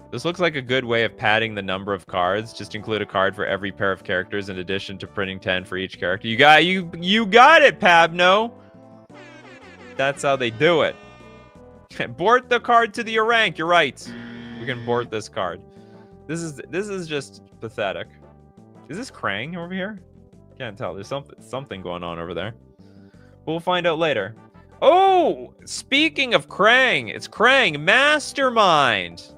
This looks like a good way of padding the number of cards. Just include a card for every pair of characters in addition to printing 10 for each character. You got it, Pabno. That's how they do it. Board the card to the rank. You're right. We can board this card. This is just pathetic. Is this Krang over here? Can't tell. There's something going on over there. We'll find out later. Oh, speaking of Krang, it's Krang Mastermind.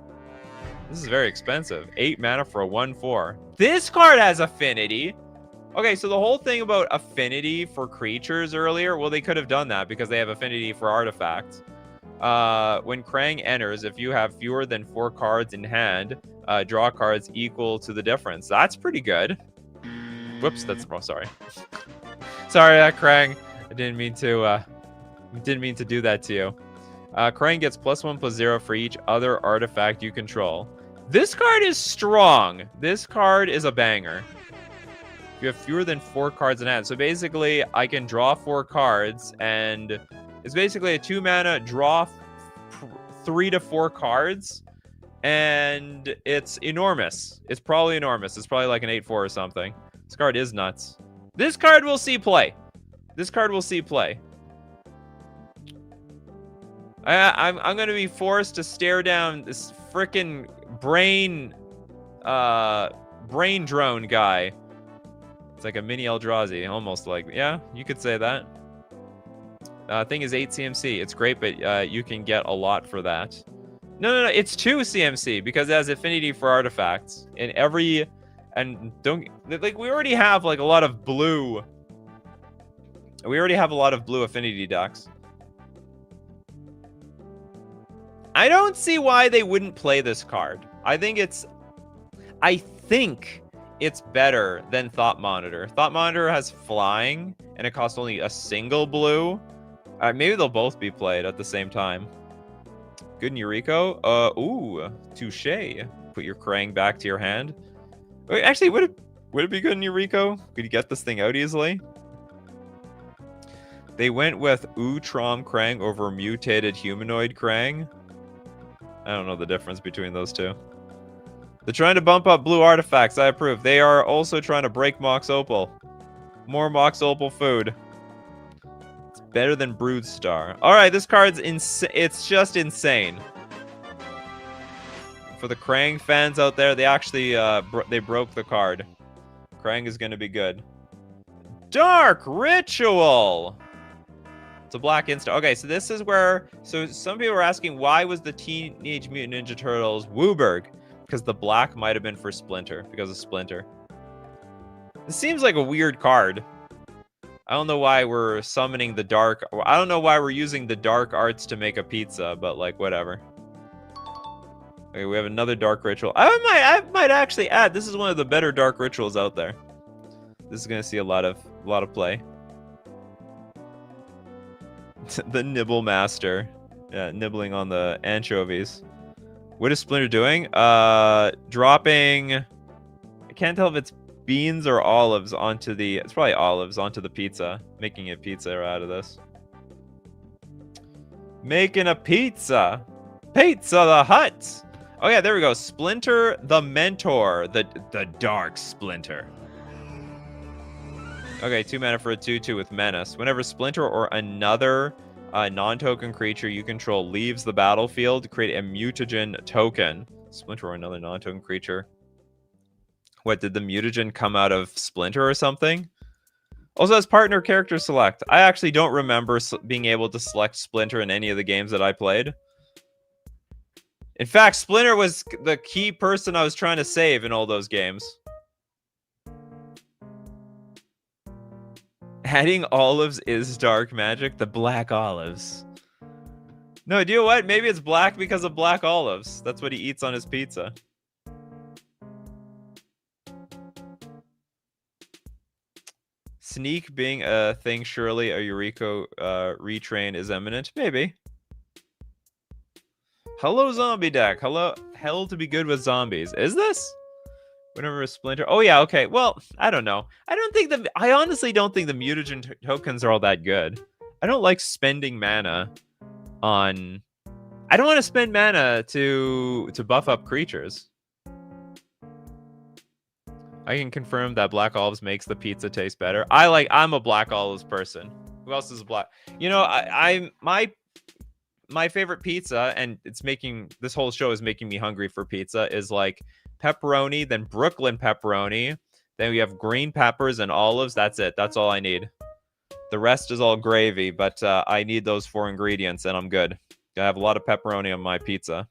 This is very expensive. 8 mana for a 1/4. This card has affinity. Okay, so the whole thing about affinity for creatures earlier, well, they could have done that because they have affinity for artifacts. When Krang enters, if you have fewer than 4 cards in hand, draw cards equal to the difference. That's pretty good. Whoops, sorry. Sorry, Krang. I didn't mean to do that to you. Krang gets +1/+0 for each other artifact you control. This card is strong. This card is a banger. You have fewer than 4 cards in hand. So basically, I can draw 4 cards, and it's basically a 2-mana draw 3 to 4 cards, and it's enormous. It's probably enormous. It's probably like an 8/4 or something. This card is nuts. This card will see play. This card will see play. I'm gonna be forced to stare down this frickin' brain drone guy. It's like a mini Eldrazi, almost like. Yeah, you could say that. Thing is 8 CMC. It's great, but you can get a lot for that. No. It's 2 CMC because it has affinity for artifacts. We already have like a lot of blue. We already have a lot of blue affinity decks. I don't see why they wouldn't play this card. I think it's better than Thought Monitor. Thought Monitor has flying, and it costs only a single blue. Maybe they'll both be played at the same time. Good Yuriko. Ooh, touche. Put your Krang back to your hand. Wait, actually, would it be good in Yuriko? Could you get this thing out easily? They went with Utrom Krang over mutated humanoid Krang. I don't know the difference between those two. They're trying to bump up blue artifacts. I approve. They are also trying to break Mox Opal. More Mox Opal food. It's better than Broodstar. All right, this card's it's just insane. For the Krang fans out there, they actually they broke the card. Krang is going to be good. Dark Ritual. It's a black instant. Okay, so this is where... So some people are asking, why was the Teenage Mutant Ninja Turtles Wooburg? Because the black might have been for Splinter. Because of Splinter. This seems like a weird card. I don't know why we're summoning the dark... I don't know why we're using the dark arts to make a pizza, but like, whatever. Okay, we have another Dark Ritual. I might actually add, this is one of the better Dark Rituals out there. This is going to see a lot of play. The Nibble Master. Yeah, nibbling on the anchovies. What is Splinter doing? Dropping... I can't tell if it's beans or olives onto the... It's probably olives onto the pizza. Making a pizza out of this. Making a pizza! Pizza the Hut! Oh yeah, there we go. Splinter the Mentor. The Dark Splinter. Okay, 2 mana for a 2/2 with Menace. Whenever Splinter or another non-token creature you control leaves the battlefield, create a mutagen token. Splinter or another non-token creature. What, did the mutagen come out of Splinter or something? Also has partner character select. I actually don't remember being able to select Splinter in any of the games that I played. In fact, Splinter was the key person I was trying to save in all those games. Adding olives is dark magic. The black olives. No, do you know what? Maybe it's black because of black olives. That's what he eats on his pizza. Sneak being a thing, surely a Eureka retrain is imminent. Maybe. Hello, zombie deck. Hello, hell to be good with zombies. Is this? Whenever a Splinter. Oh yeah, okay. Well, I don't know. I honestly don't think the mutagen tokens are all that good. I don't like spending mana on. I don't want to spend mana to buff up creatures. I can confirm that black olives makes the pizza taste better. I'm a black olives person. Who else is a black? You know, my favorite pizza, and this whole show is making me hungry for pizza, is like pepperoni, then Brooklyn pepperoni, then we have green peppers and olives. That's it. That's all I need. The rest is all gravy, but I need those 4 ingredients and I'm good. I have a lot of pepperoni on my pizza.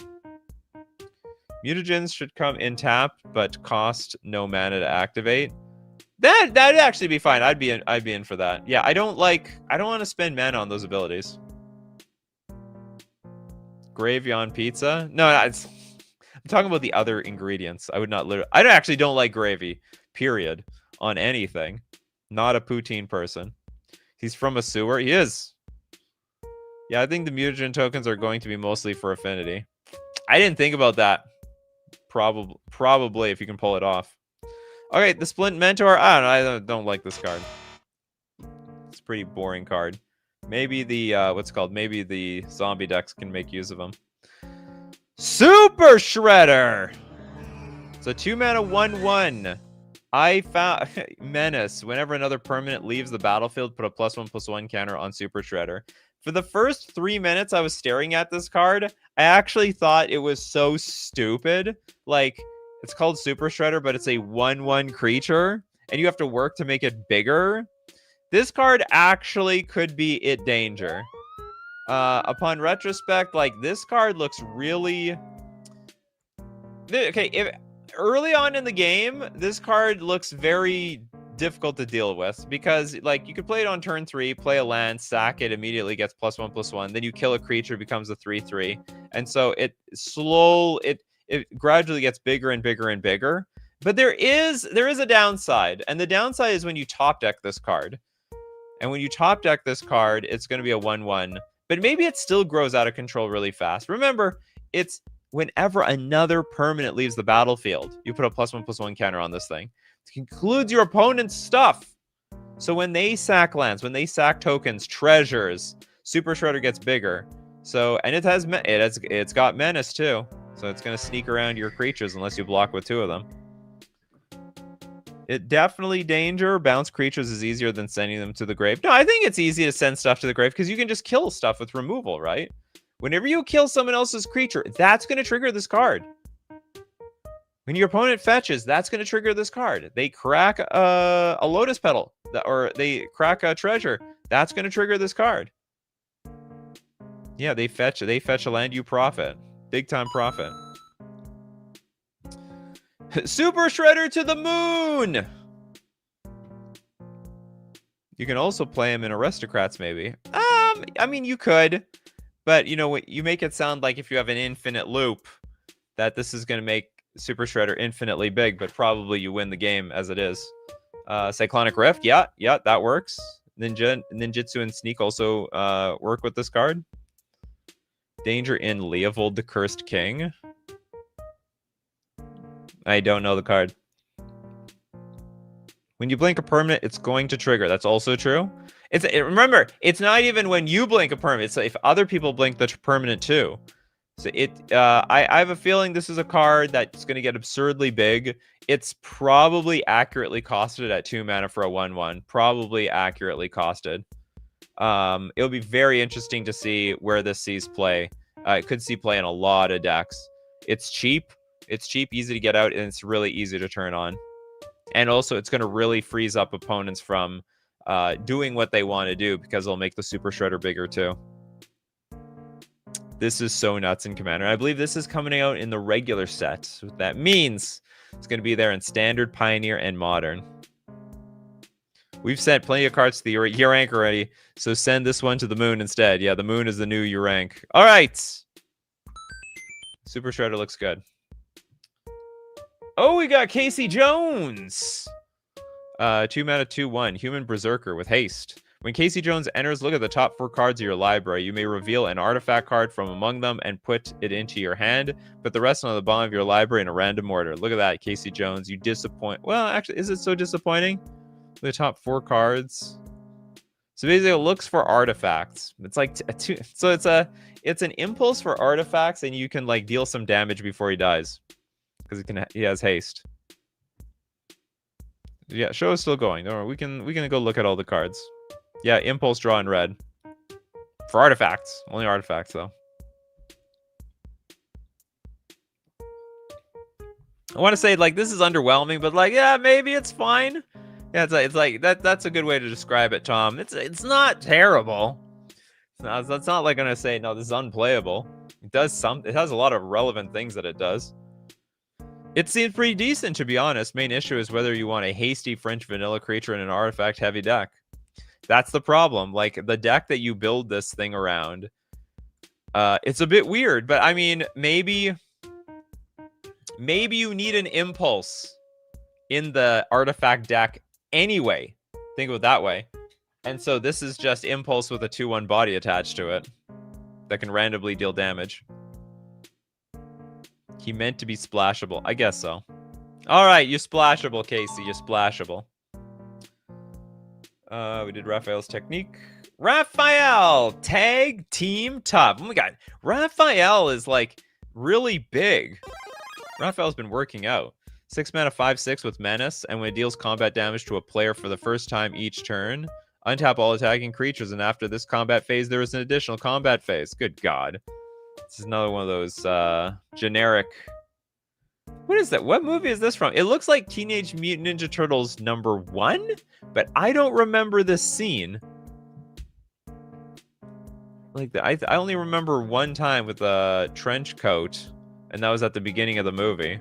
Mutagens should come in tap, but cost no mana to activate. That'd actually be fine. I'd be in for that. Yeah, I don't want to spend mana on those abilities. Gravy on pizza? No, I'm talking about the other ingredients. I actually don't like gravy, period, on anything. Not a poutine person. He's from a sewer. He is. Yeah, I think the mutagen tokens are going to be mostly for affinity. I didn't think about that. Probably if you can pull it off. Okay, the Splint Mentor. I don't like this card. It's a pretty boring card. Maybe the maybe the zombie decks can make use of them. Super Shredder. So 2 mana 1/1. I found Menace. Whenever another permanent leaves the battlefield, put a +1/+1 counter on Super Shredder. For the first 3 minutes I was staring at this card, I actually thought it was so stupid. Like, it's called Super Shredder, but it's a 1/1 creature, and you have to work to make it bigger. This card actually could be it danger. Upon retrospect, like, this card looks really... Okay, if early on in the game, this card looks very difficult to deal with because, like, you could play it on turn 3, play a land, sack it, immediately gets +1/+1, then you kill a creature, becomes a 3/3, and so it gradually gets bigger and bigger and bigger. But there is a downside, and the downside is when you top deck this card. And when you top deck this card, it's going to be a 1/1, but maybe it still grows out of control really fast. Remember, it's whenever another permanent leaves the battlefield, you put a +1/+1 counter on this thing. It includes your opponent's stuff. So when they sack lands, when they sack tokens, treasures, Super Shredder gets bigger. So, and it's got Menace too. So it's going to sneak around your creatures unless you block with 2 of them. It definitely danger. Bounce creatures is easier than sending them to the grave. No, I think it's easy to send stuff to the grave because you can just kill stuff with removal, right? Whenever you kill someone else's creature, that's going to trigger this card. When your opponent fetches, that's going to trigger this card. They crack a Lotus Petal, or they crack a treasure. That's going to trigger this card. Yeah, they fetch a land, you profit. Big time profit. Super Shredder to the moon! You can also play him in Aristocrats, maybe. I mean, you could. But, you know, you make it sound like if you have an infinite loop, that this is going to make Super Shredder infinitely big, but probably you win the game as it is. Cyclonic Rift, yeah, that works. Ninjutsu and Sneak also work with this card. Danger in Leovold the Cursed King. I don't know the card. When you blink a permanent, it's going to trigger. That's also true. Remember, it's not even when you blink a permanent. It's if other people blink the permanent too. So I have a feeling this is a card that's going to get absurdly big. It's probably accurately costed at 2 mana for a 1/1. Probably accurately costed. It'll be very interesting to see where this sees play. It could see play in a lot of decks. It's cheap. It's cheap, easy to get out, and it's really easy to turn on. And also, it's going to really freeze up opponents from doing what they want to do, because they'll make the Super Shredder bigger too. This is so nuts in Commander. I believe this is coming out in the regular set. So what that means it's going to be there in Standard, Pioneer, and Modern. We've sent plenty of cards to the Urank already, so send this one to the Moon instead. Yeah, the Moon is the new Urank. All right. Super Shredder looks good. Oh, we got Casey Jones. 2 mana, 2/1. Human Berserker with haste. When Casey Jones enters, look at the top 4 cards of your library. You may reveal an artifact card from among them and put it into your hand. Put the rest on the bottom of your library in a random order. Look at that, Casey Jones. You disappoint. Well, actually, is it so disappointing? The top 4 cards. So basically, it looks for artifacts. It's like so it's an impulse for artifacts, and you can like deal some damage before he dies, because he has haste. Yeah, show is still going. Don't worry, we can go look at all the cards. Yeah, impulse draw in red. For artifacts. Only artifacts, though. I want to say, like, this is underwhelming, but, like, yeah, maybe it's fine. Yeah, it's like that's a good way to describe it, Tom. It's not terrible. That's not like gonna say, no, this is unplayable. It has a lot of relevant things that it does. It seems pretty decent, to be honest. Main issue is whether you want a hasty French vanilla creature in an artifact-heavy deck. That's the problem. Like, the deck that you build this thing around, it's a bit weird. But, I mean, maybe you need an impulse in the artifact deck anyway. Think of it that way. And so this is just impulse with a 2/1 body attached to it that can randomly deal damage. He meant to be splashable. I guess so. All right, you're splashable, Casey. You're splashable. We did Raphael's technique. Raphael, tag team top. Oh my god. Raphael is like really big. Raphael's been working out. 6 mana, 5/6 with menace, and when it deals combat damage to a player for the first time each turn, untap all attacking creatures, and after this combat phase, there is an additional combat phase. Good god. This is another one of those generic... What is that? What movie is this from? It looks like Teenage Mutant Ninja Turtles #1, but I don't remember this scene. Like, I only remember one time with a trench coat, and that was at the beginning of the movie.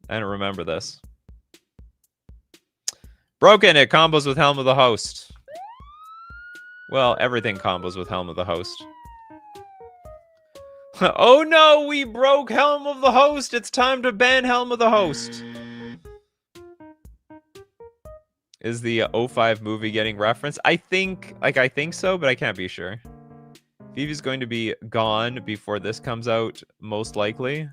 I don't remember this. Broken, it combos with Helm of the Host. Well, everything combos with Helm of the Host. Oh no, we broke Helm of the Host. It's time to ban Helm of the Host. Is the 05 movie getting referenced? I think so, but I can't be sure. Vivi's going to be gone before this comes out, most likely.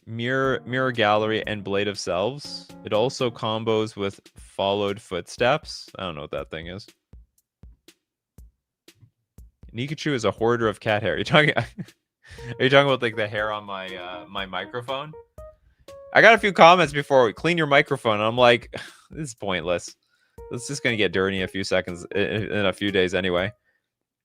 Mirror Gallery and Blade of Selves. It also combos with Followed Footsteps. I don't know what that thing is. Nikachu is a hoarder of cat hair. Are you talking about like the hair on my my microphone? I got a few comments before we clean your microphone, and I'm like, this is pointless. It's just gonna get dirty in a few seconds, in a few days anyway.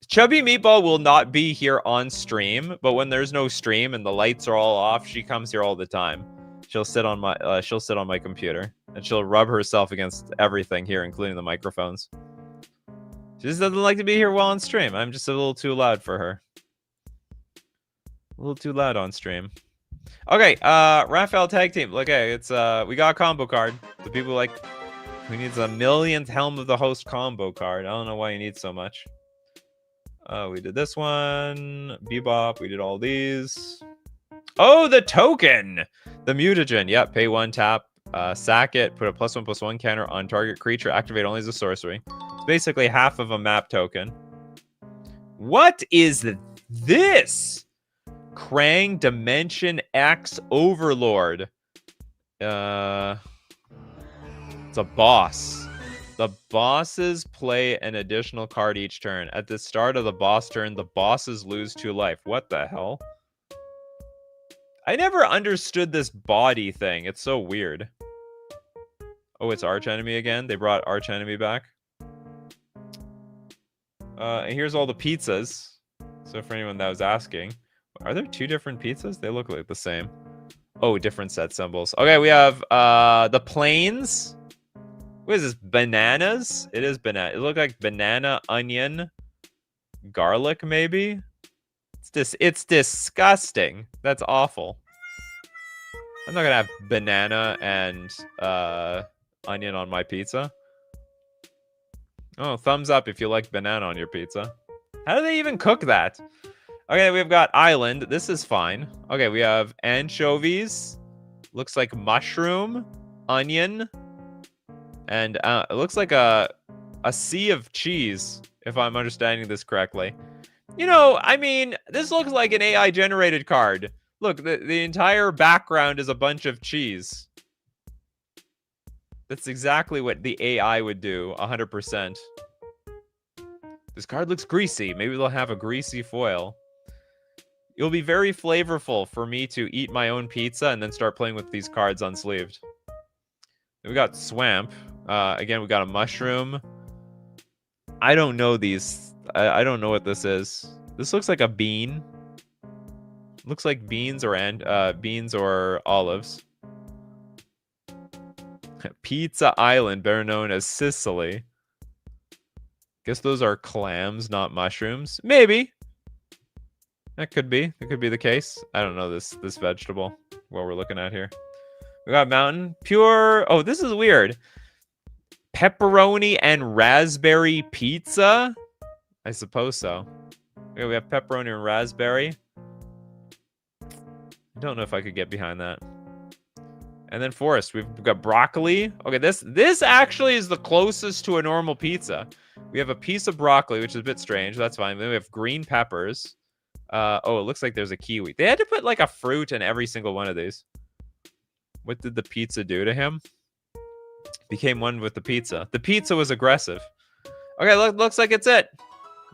Chubby Meatball will not be here on stream, but when there's no stream and the lights are all off, she comes here all the time. She'll sit on my computer, and she'll rub herself against everything here, including the microphones. She just doesn't like to be here while on stream. I'm just a little too loud for her. A little too loud on stream. Okay, Raphael tag team. Okay, it's we got a combo card. The people like, who needs a millionth Helm of the Host combo card? I don't know why you need so much. We did this one. Bebop. We did all these. Oh, the token! The mutagen. Yep, pay 1, tap. Sack it. Put a +1/+1 counter on target creature. Activate only as a sorcery. It's basically half of a map token. What is this? Krang Dimension X Overlord. It's a boss. The bosses play an additional card each turn. At the start of the boss turn, the bosses lose 2 life. What the hell? I never understood this body thing. It's so weird. Oh, it's Archenemy again. They brought Archenemy back. And here's all the pizzas. So for anyone that was asking, are there 2 different pizzas? They look like the same. Oh, different set symbols. Okay, we have the plains. What is this? Bananas? It is banana. It looked like banana, onion, garlic, maybe. It's disgusting. That's awful. I'm not gonna have banana and onion on my pizza. Oh, thumbs up if you like banana on your pizza. How do they even cook that? Okay, we've got island. This is fine. Okay, we have anchovies. Looks like mushroom, onion, and it looks like a sea of cheese, if I'm understanding this correctly. You know, I mean, this looks like an AI generated card. Look, the entire background is a bunch of cheese. That's exactly what the AI would do, 100%. This card looks greasy. Maybe they'll have a greasy foil. It'll be very flavorful for me to eat my own pizza and then start playing with these cards unsleeved. We got swamp. Again, we got a mushroom. I don't know these. I don't know what this is. This looks like a bean. Looks like beans or olives. Pizza Island, better known as Sicily. Guess those are clams, not mushrooms. Maybe. That could be. That could be the case. I don't know this vegetable. What we're looking at here. We got mountain. Pure. Oh, this is weird. Pepperoni and raspberry pizza? I suppose so. Okay, we have pepperoni and raspberry. I don't know if I could get behind that. And then forest. We've got broccoli. Okay, this actually is the closest to a normal pizza. We have a piece of broccoli, which is a bit strange. That's fine. Then we have green peppers. Oh, it looks like there's a kiwi. They had to put like a fruit in every single one of these. What did the pizza do to him? Became one with the pizza. The pizza was aggressive. Okay, looks like it's it.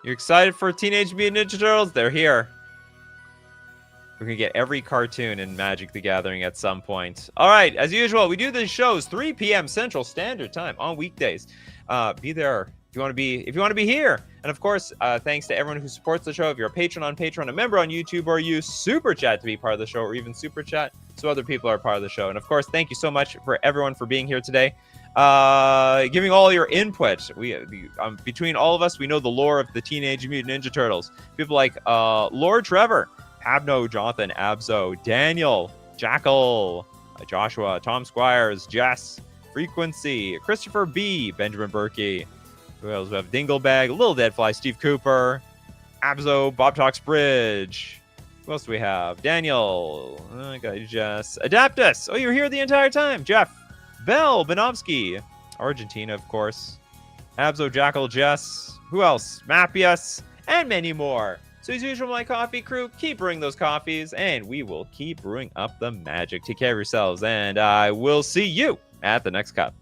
You're excited for Teenage Mutant Ninja Turtles? They're here. We're going to get every cartoon in Magic the Gathering at some point. All right, as usual, we do these shows 3 p.m. Central Standard Time on weekdays. Be there if you want to be here. And of course, thanks to everyone who supports the show. If you're a patron on Patreon, a member on YouTube, or use Super Chat to be part of the show, or even Super Chat so other people are part of the show. And of course, thank you so much for everyone for being here today. Giving all your input. Between all of us, we know the lore of the Teenage Mutant Ninja Turtles. People like Lord Trevor, Abno, Jonathan, Abzo, Daniel, Jackal, Joshua, Tom Squires, Jess, Frequency, Christopher B, Benjamin Berkey. Who else? We have Dinglebag, Little Deadfly, Steve Cooper, Abzo, Bob Talks Bridge. Who else do we have? Daniel, Jess, Adaptus. Oh, you're here the entire time. Jeff, Bell, Benovsky, Argentina, of course. Abzo, Jackal, Jess. Who else? Mappius, and many more. So as usual, my coffee crew, keep brewing those coffees, and we will keep brewing up the magic. Take care of yourselves, and I will see you at the next cup.